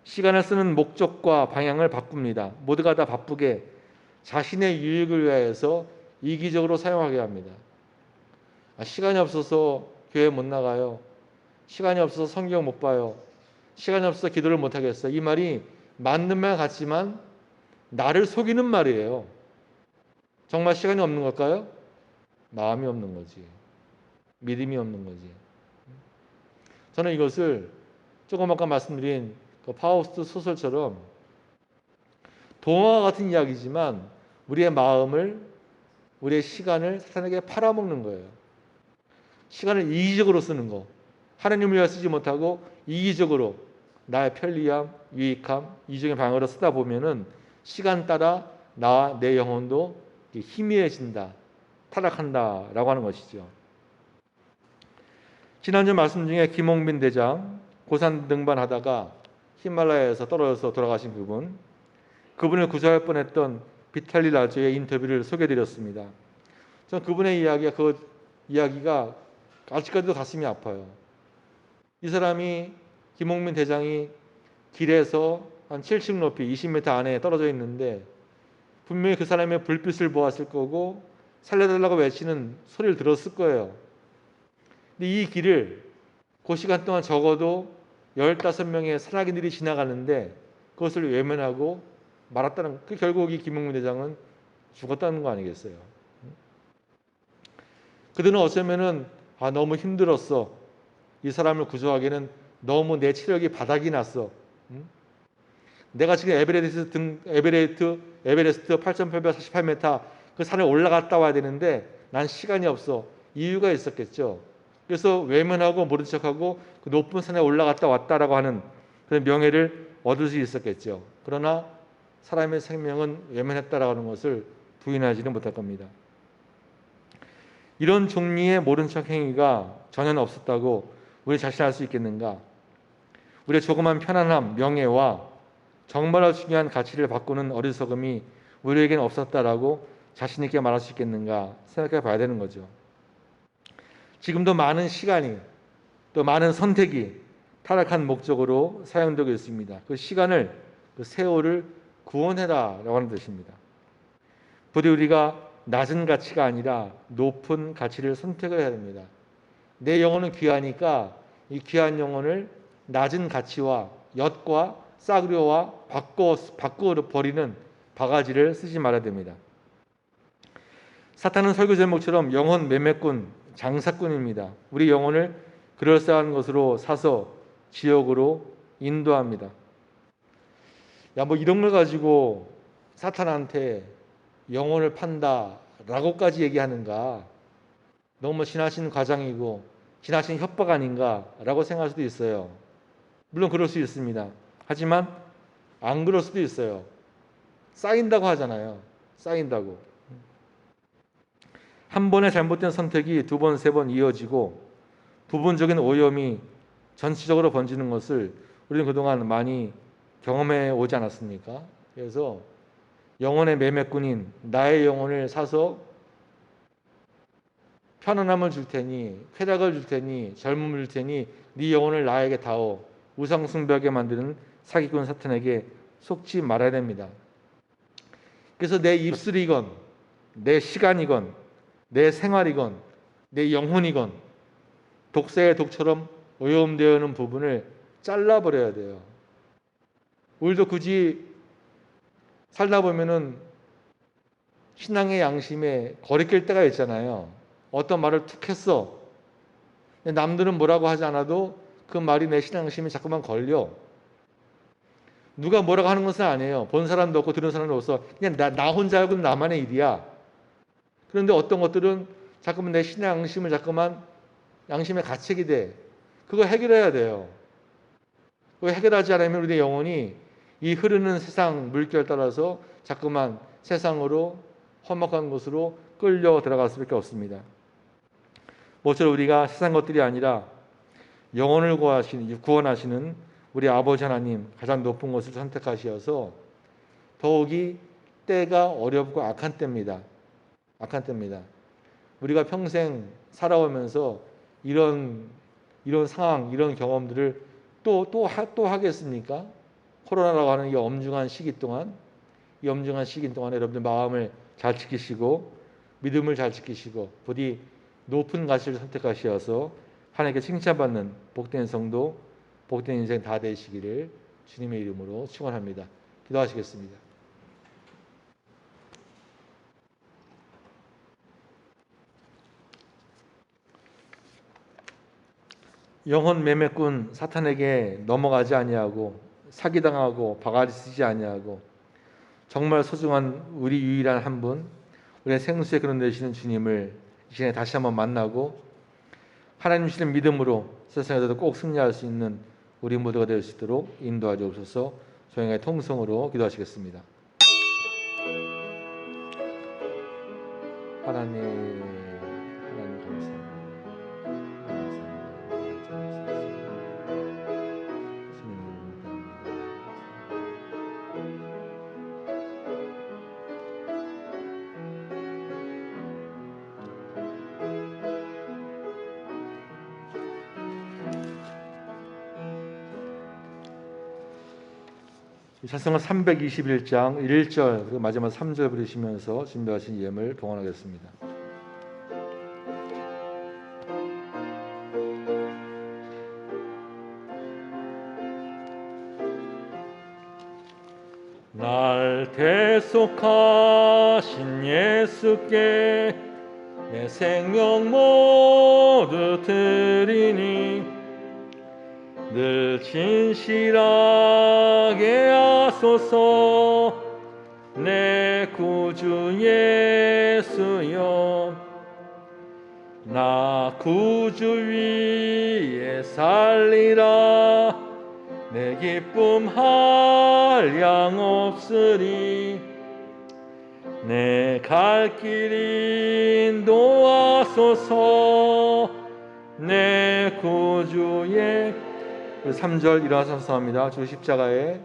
A: 시간을 쓰는 목적과 방향을 바꿉니다. 모두가 다 바쁘게 자신의 유익을 위해서 이기적으로 사용하게 합니다. 시간이 없어서 교회 못 나가요. 시간이 없어서 성경 못 봐요. 시간이 없어서 기도를 못 하겠어요. 이 말이 맞는 말 같지만 나를 속이는 말이에요. 정말 시간이 없는 걸까요? 마음이 없는 거지. 믿음이 없는 거지. 저는 이것을 조금 아까 말씀드린 그 파우스트 소설처럼 동화 같은 이야기지만 우리의 마음을, 우리의 시간을 사탄에게 팔아먹는 거예요. 시간을 이기적으로 쓰는 거. 하나님을 위해 쓰지 못하고 이기적으로 나의 편리함, 유익함, 이중의 방향으로 쓰다 보면은 시간 따라 나와 내 영혼도 희미해진다, 타락한다라고 하는 것이죠. 지난주 말씀 중에 김홍빈 대장 고산 등반하다가 히말라야에서 떨어져서 돌아가신 그분을 구조할 뻔했던 비탈리 라조의 인터뷰를 소개해드렸습니다. 저는 그분의 이야기가 아직까지도 가슴이 아파요. 이 사람이, 김홍민 대장이 길에서 한 7층 높이 20m 안에 떨어져 있는데 분명히 그 사람의 불빛을 보았을 거고 살려달라고 외치는 소리를 들었을 거예요. 근데 이 길을 그 시간 동안 적어도 15명의 산악인들이 지나가는데 그것을 외면하고 말았다는, 결국 이 김홍민 대장은 죽었다는 거 아니겠어요? 그들은 어쩌면은 너무 힘들었어. 이 사람을 구조하기에는 너무 내 체력이 바닥이 났어. 내가 지금 에베레스트 8,848m 그 산에 올라갔다 와야 되는데 난 시간이 없어. 이유가 있었겠죠. 그래서 외면하고 모른 척하고 그 높은 산에 올라갔다 왔다라고 하는 그런 명예를 얻을 수 있었겠죠. 그러나 사람의 생명은 외면했다라고 하는 것을 부인하지는 못할 겁니다. 이런 종류의 모른 척 행위가 전혀 없었다고 우리 자신 알 수 있겠는가? 우리의 조그만 편안함, 명예와 정말로 중요한 가치를 바꾸는 어리석음이 우리에게는 없었다라고 자신 있게 말할 수 있겠는가 생각해 봐야 되는 거죠. 지금도 많은 시간이, 또 많은 선택이 타락한 목적으로 사용되고 있습니다. 그 시간을, 그 세월을 구원해라라고 하는 뜻입니다. 부디 우리가 낮은 가치가 아니라 높은 가치를 선택을 해야 됩니다. 내 영혼은 귀하니까 이 귀한 영혼을 낮은 가치와 엿과 싸구려와 바꿔 버리는 바가지를 쓰지 말아야 됩니다. 사탄은 설교 제목처럼 영혼 매매꾼, 장사꾼입니다. 우리 영혼을 그럴싸한 것으로 사서 지옥으로 인도합니다. 야, 뭐 이런 걸 가지고 사탄한테 영혼을 판다라고까지 얘기하는가? 너무 지나친 과장이고 지나친 협박 아닌가라고 생각할 수도 있어요. 물론 그럴 수 있습니다. 하지만 안 그럴 수도 있어요. 쌓인다고 하잖아요. 쌓인다고. 한 번의 잘못된 선택이 두 번, 세 번 이어지고 부분적인 오염이 전체적으로 번지는 것을 우리는 그동안 많이 경험해 오지 않았습니까? 그래서 영혼의 매매꾼인 나의 영혼을 사서 편안함을 줄 테니, 쾌락을 줄 테니, 젊음을 줄 테니 네 영혼을 나에게 다오. 우상 숭배하게 만드는 사기꾼 사탄에게 속지 말아야 됩니다. 그래서 내 입술이건 내 시간이건 내 생활이건 내 영혼이건 독사의 독처럼 오염되어 있는 부분을 잘라버려야 돼요. 우리도 굳이 살다 보면은 신앙의 양심에 거리낄 때가 있잖아요. 어떤 말을 툭 했어. 남들은 뭐라고 하지 않아도 그 말이 내 신앙 양심에 자꾸만 걸려. 누가 뭐라고 하는 것은 아니에요. 본 사람도 없고 들은 사람도 없어. 그냥 나 혼자 알고 나만의 일이야. 그런데 어떤 것들은 자꾸만 내 신앙 양심을 자꾸만 양심에 가책이 돼. 그거 해결해야 돼요. 그거 해결하지 않으면 우리의 영혼이 이 흐르는 세상 물결 따라서 자꾸만 세상으로 험악한 곳으로 끌려 들어갈 수밖에 없습니다. 모쪼록 우리가 세상 것들이 아니라 영혼을 구원하시는 우리 아버지 하나님 가장 높은 것을 선택하셔서 더욱이 때가 어렵고 악한 때입니다. 악한 때입니다. 우리가 평생 살아오면서 이런 상황, 이런 경험들을 또 하겠습니까? 코로나라고 하는 이 엄중한 시기 동안, 이 엄중한 시기 동안에 여러분들 마음을 잘 지키시고 믿음을 잘 지키시고 부디 높은 가치를 선택하셔서 하나님께 칭찬받는 복된 성도, 복된 인생 다 되시기를 주님의 이름으로 축원합니다. 기도하시겠습니다. 영혼 매매꾼 사탄에게 넘어가지 아니하고 사기당하고 바가지 쓰지 아니하고 정말 소중한 우리 유일한 한 분, 우리의 생수의 근원 되시는 주님을 이 시간에 다시 한번 만나고 하나님 주시는 믿음으로 세상에서도 꼭 승리할 수 있는 우리 모두가 될 수 있도록 인도하여 주옵소서. 조용하게 통성으로 기도하시겠습니다. 하나님 감사합니다. 찬송가 321장 1절 그리고 마지막 3절 부르시면서 준비하신 예물 봉헌하겠습니다. 날 대속하신 예수께 내 생명 모두 드리니 늘 진실하게 하소서. 내 구주 예수여, 나 구주 위에 살리라. 내 기쁨 한량 없으리. 내 갈 길 인도하소서. 내 구주의 3절 일어나서 합니다. 주 십자가에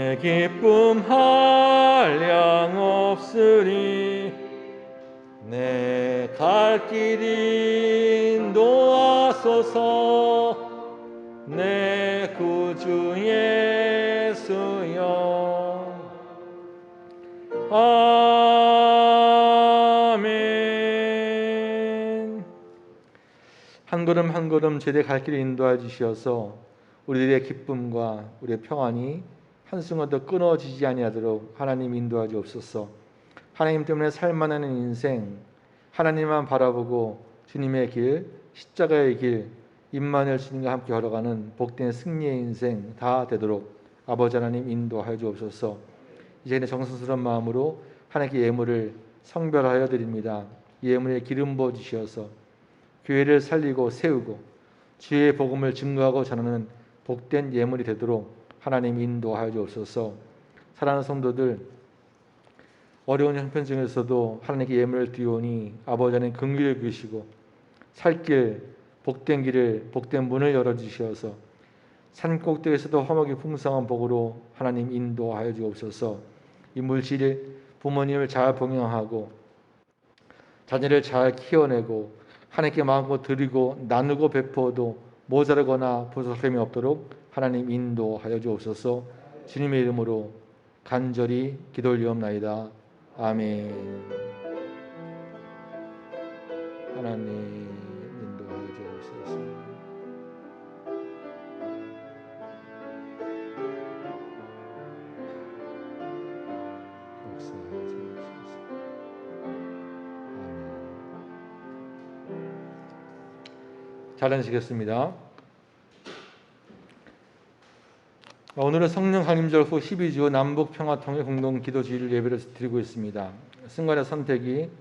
A: 내 기쁨 한량 없으리 내 갈 길 인도하소서 내 구주 예수여 아멘. 한 걸음 한 걸음 제대 갈 길을 인도해 주시어서 우리들의 기쁨과 우리의 평안이 한순간도 끊어지지 아니하도록 하나님 인도해 주옵소서. 하나님 때문에 살만하는 인생, 하나님만 바라보고 주님의 길, 십자가의 길, 임마누엘 주님과 함께 걸어가는 복된 승리의 인생 다 되도록 아버지 하나님 인도하여 주옵소서. 이제는 정성스러운 마음으로 하나님께 예물을 성별하여 드립니다. 예물에 기름 부어 주시어서 교회를 살리고 세우고 주의 복음을 증거하고 전하는 복된 예물이 되도록 하나님 인도하여 주옵소서. 사랑하는 성도들, 어려운 형편 중에서도 하나님께 예물을 드리오니 아버지 하나님 긍휼히 여기시고 살 길, 복된 길을, 복된 문을 열어주시어서 산 꼭대기에서도 화목이 풍성한 복으로 하나님 인도하여 주옵소서. 이 물질 부모님을 잘 봉양하고 자녀를 잘 키워내고 하나님께 마음껏 드리고 나누고 베푸어도 모자라거나 부족함이 없도록 하나님 인도하여 주옵소서. 주님의 이름으로 간절히 기도 올리옵나이다. 아멘. 하나님 인도하여 주옵소서. 역사하여 주옵소서. 아멘. 잘 앉으시겠습니다. 오늘은 성령 강림절 후 12주 남북평화통일 공동기도주일 예배를 드리고 있습니다. 순간의 선택이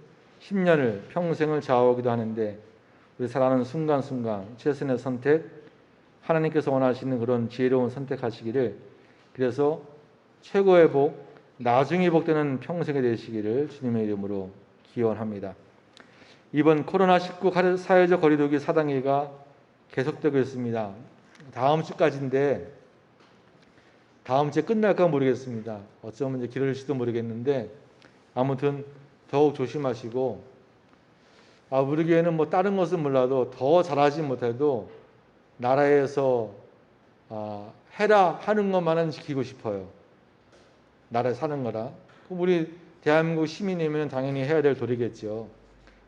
A: 10년을 평생을 좌우하기도 하는데 우리 살아가는 순간순간 최선의 선택, 하나님께서 원하시는 그런 지혜로운 선택하시기를, 그래서 최고의 복, 나중에 복되는 평생이 되시기를 주님의 이름으로 기원합니다. 이번 코로나19 사회적 거리두기 4단계가 계속되고 있습니다. 다음 주까지인데 다음 주에 끝날까 모르겠습니다. 어쩌면 이제 길어질지도 모르겠는데 아무튼 더욱 조심하시고, 우리 교회는 뭐 다른 것은 몰라도 더 잘하지 못해도 나라에서 해라 하는 것만은 지키고 싶어요. 나라에 사는 거라. 우리 대한민국 시민이면 당연히 해야 될 도리겠죠.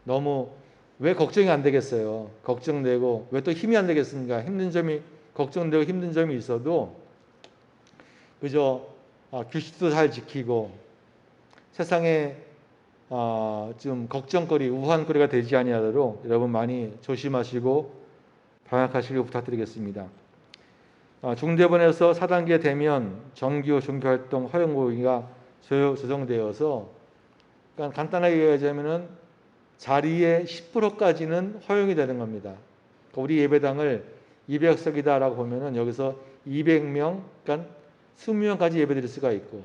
A: 너무 왜 걱정이 안 되겠어요. 걱정되고 왜 또 힘이 안 되겠습니까? 힘든 점이, 걱정되고 힘든 점이 있어도 그저 규칙도 잘 지키고 세상에 좀 걱정거리, 우환거리가 되지 아니하도록 여러분 많이 조심하시고 방역하시길 부탁드리겠습니다. 중대본에서 4단계 되면 정규 종교활동 허용 범위가 조정되어서, 그러니까 간단하게 얘기하자면은 자리의 10%까지는 허용이 되는 겁니다. 그러니까 우리 예배당을 200석이다라고 보면은 여기서 200명, 그러니까 20명까지 예배드릴 수가 있고,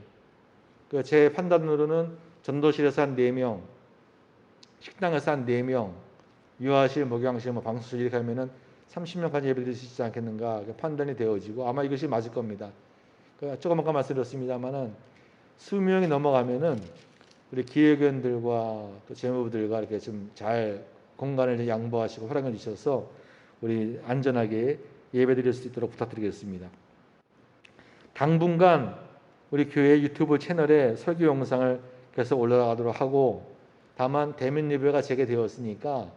A: 제 판단으로는 전도실에서 한 4명, 식당에서 한 4명, 유아실, 목욕실, 방수실 이렇게 하면은 30명까지 예배드릴 수 있지 않겠는가 판단이 되어지고, 아마 이것이 맞을 겁니다. 조금 아까 말씀드렸습니다만은 20명이 넘어가면은 우리 기획위원들과 또 재무부들과 이렇게 좀 잘 공간을 양보하시고 허락해 주셔서 우리 안전하게 예배드릴 수 있도록 부탁드리겠습니다. 당분간 우리 교회 유튜브 채널에 설교 영상을 계속 올라가도록 하고, 다만 대면 예배가 재개되었으니까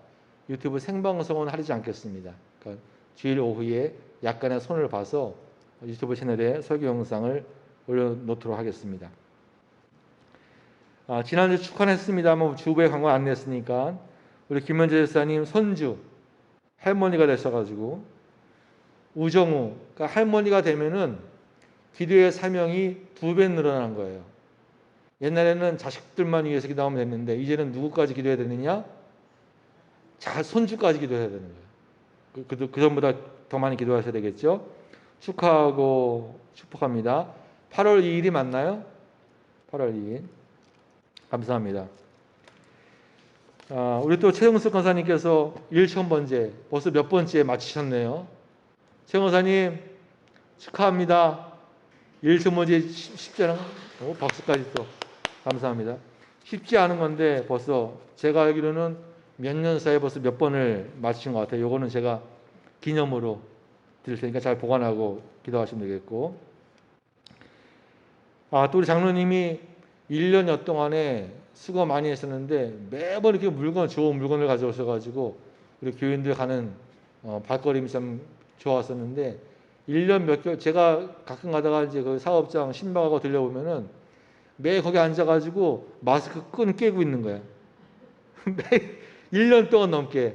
A: 유튜브 생방송은 하지 않겠습니다. 그러니까 주일 오후에 약간의 손을 봐서 유튜브 채널에 설교 영상을 올려놓도록 하겠습니다. 지난주 축하했습니다만 주부의 광고 안 냈으니까 우리 김현재 집사님 손주 할머니가 되셔가지고 우정우, 그러니까 할머니가 되면은 기도의 사명이 2배 늘어난 거예요. 옛날에는 자식들만 위해서 기도하면 됐는데 이제는 누구까지 기도해야 되느냐? 손주까지 기도해야 되는 거예요. 그 전보다 더 많이 기도하셔야 되겠죠. 축하하고 축복합니다. 8월 2일이 맞나요? 8월 2일. 감사합니다. 우리 또 최영숙 권사님께서 1,000번째, 벌써 몇 번째 마치셨네요. 최 권사님 축하합니다. 일서 문제 쉽지 않은 박수까지 또 감사합니다. 쉽지 않은 건데 벌써 제가 알기로는 몇 년 사이에 벌써 몇 번을 맞추신 것 같아요. 요거는 제가 기념으로 드릴 테니까 잘 보관하고 기도하시면 되겠고. 또 우리 장로님이 1년여 동안에 수고 많이 했었는데 매번 이렇게 좋은 물건을 가져오셔가지고 우리 교인들 가는 발걸음이 참 좋았었는데 1년 몇 개월 제가 가끔 가다가 이제 그 사업장 신방하고 들려보면은 매 거기 앉아가지고 마스크 끈 깨고 있는 거야. 매 1년 동안 넘게.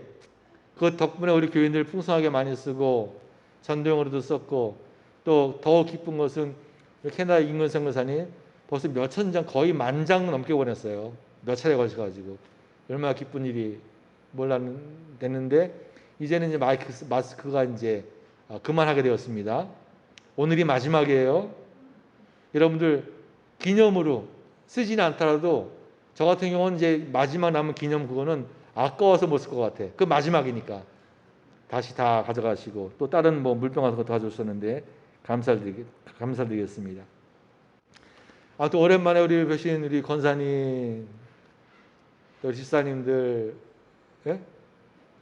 A: 그 덕분에 우리 교인들 풍성하게 많이 쓰고 전도용으로도 썼고 또 더 기쁜 것은 캐나다 임근성 교사님 벌써 몇천 장 거의 10,000장 넘게 보냈어요. 몇 차례 걸쳐가지고 얼마나 기쁜 일이 됐는데 이제는 이제 마스크가 이제 그만하게 되었습니다. 오늘이 마지막이에요. 여러분들 기념으로 쓰지는 않더라도 저 같은 경우는 이제 마지막 남은 기념 그거는 아까워서 못 쓸 것 같아. 그 마지막이니까 다시 다 가져가시고 또 다른 뭐 물병 같은 것도 가져오셨는데 감사드리겠습니다. 또 오랜만에 우리 뵈신 우리 권사님, 우리 집사님들, 예?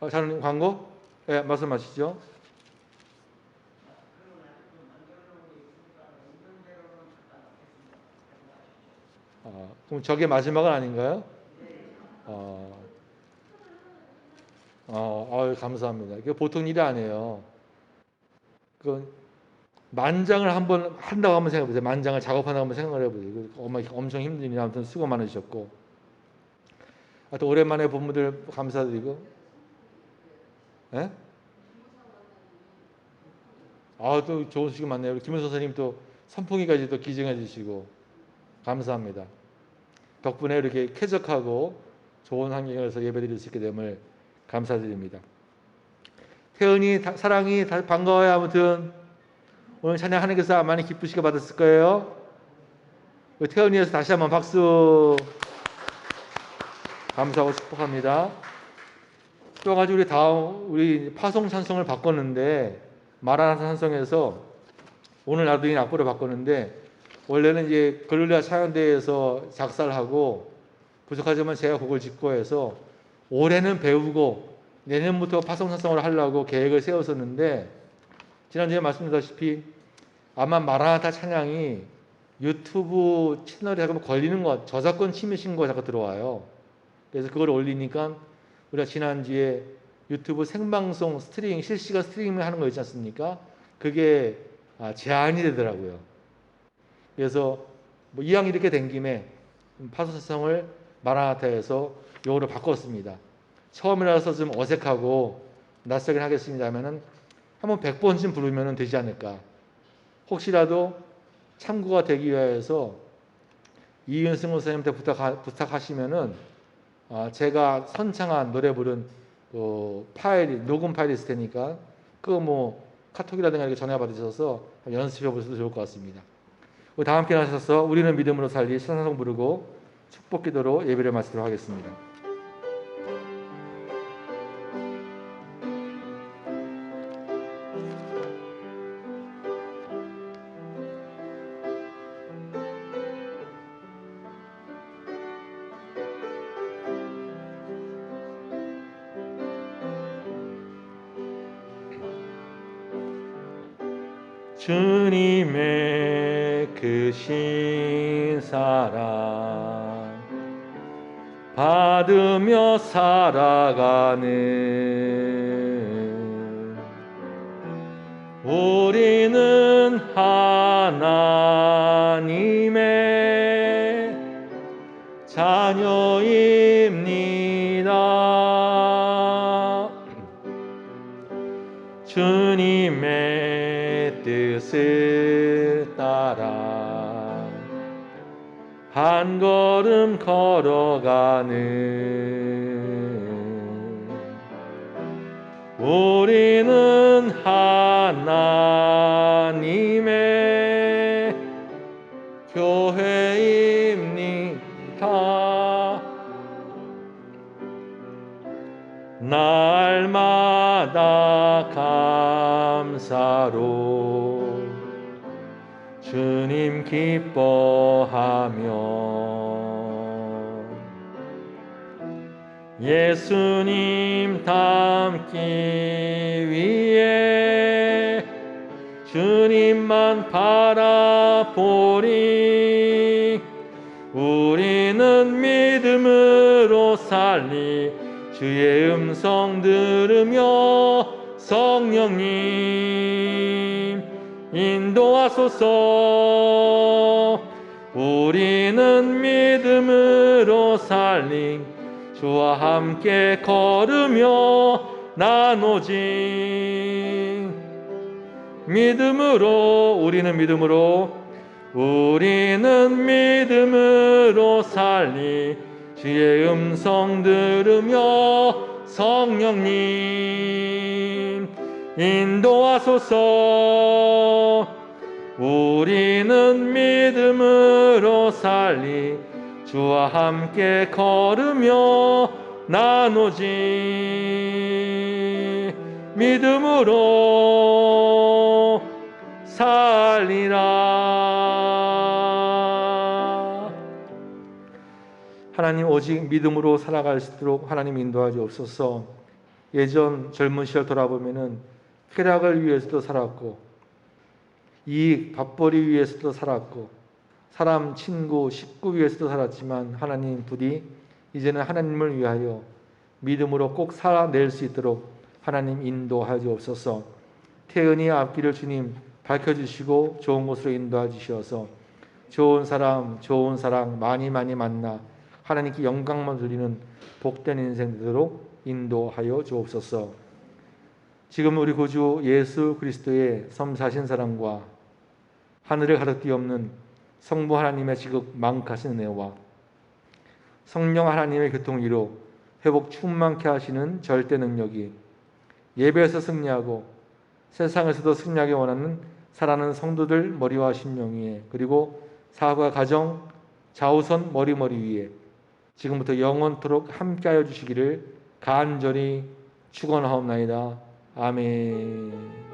A: 장로님 광고? 예, 말씀하시죠. 그럼 저게 마지막은 아닌가요? 감사합니다. 이게 보통 일이 아니에요. 그 만장을 한번 한다고 한번 생각해보세요. 만장을 작업한다고 한번 생각을 해보세요. 엄청 힘드니 아무튼 수고 많으셨고. 또 오랜만에 본 분들 감사드리고. 예? 또 좋은 소식 많네요. 우리 김은선 선생님 또 선풍기까지 또 기증해 주시고 감사합니다. 덕분에 이렇게 쾌적하고 좋은 환경에서 예배드릴 수 있게 됨을 감사드립니다. 태은이 사랑이 반가워요. 아무튼 오늘 찬양 하나님께서 많이 기쁘시게 받았을 거예요. 태은이에서 다시 한번 박수 감사하고 축복합니다. 또 가지고 우리 파송 찬송을 바꿨는데 마라나타 찬송에서 오늘 나도 이 악보를 바꿨는데 원래는 이제 글로리아 차연대에서 작사를 하고 부족하지만 제가 곡을 짓고 해서 올해는 배우고 내년부터 파송 찬송을 하려고 계획을 세웠었는데 지난주에 말씀드렸다시피 아마 마라나타 찬양이 유튜브 채널에 자꾸 걸리는 것, 저작권 침해 신고가 자꾸 들어와요. 그래서 그걸 올리니까 우리가 지난주에 유튜브 생방송 실시간 스트리밍 하는 거 있지 않습니까? 그게 제한이 되더라고요. 그래서 뭐 이왕 이렇게 된 김에 파송 찬송을 마라나타에서 요거로 바꿨습니다. 처음이라서 좀 어색하고 낯설긴 하겠습니다만은 한번 100번쯤 부르면 되지 않을까. 혹시라도 참고가 되기 위해서 이윤승 선생님한테 부탁하시면은 제가 선창한 노래 부른 녹음 파일이 있을 테니까 그거 뭐 카톡이라든가 이렇게 전화 받으셔서 연습해 보셔도 좋을 것 같습니다. 다 함께 나서서 우리는 믿음으로 살리 찬송 부르고 축복 기도로 예배를 마치도록 하겠습니다. 주님의 크신 사랑 받으며 살아가는 우리는 하나님의 자녀입니다. 주님의 뜻을 따라 한 걸음 걸어가는 우리는 하나님의 교회입니다. 날마다 감사로 주님 기뻐하며 예수님 닮기 위해 주님만 바라보리. 우리는 믿음으로 살리. 주의 음성 들으며 성령님 인도하소서. 우리는 믿음으로 살리. 주와 함께 걸으며 나누지. 믿음으로, 우리는 믿음으로 살리. 주의 음성 들으며 성령님 인도하소서. 우리는 믿음으로 살리. 주와 함께 걸으며 나누지. 믿음으로 살리라. 하나님, 오직 믿음으로 살아갈 수 있도록 하나님 인도하시옵소서. 예전 젊은 시절 돌아보면은 쾌락을 위해서도 살았고 이익, 밥벌이 위해서도 살았고 사람, 친구, 식구 위해서도 살았지만 하나님 부디 이제는 하나님을 위하여 믿음으로 꼭 살아낼 수 있도록 하나님 인도하시옵소서. 태은이의 앞길을 주님 밝혀주시고 좋은 곳으로 인도해 주셔서 좋은 사람, 좋은 사랑 많이 만나 하나님께 영광만 돌리는 복된 인생 되도록 인도하여 주옵소서. 지금 우리 구주 예수 그리스도의 섬사신 사랑과 하늘을 가득 뒤엎는 성부 하나님의 지극 망각하신 은혜와 성령 하나님의 교통위로 회복 충만케 하시는 절대 능력이 예배에서 승리하고 세상에서도 승리하기 원하는 사랑하는 성도들 머리와 심령 위에, 그리고 사과 가정 좌우선 머리 위에 지금부터 영원토록 함께하여 주시기를 간절히 축원하옵나이다. 아멘.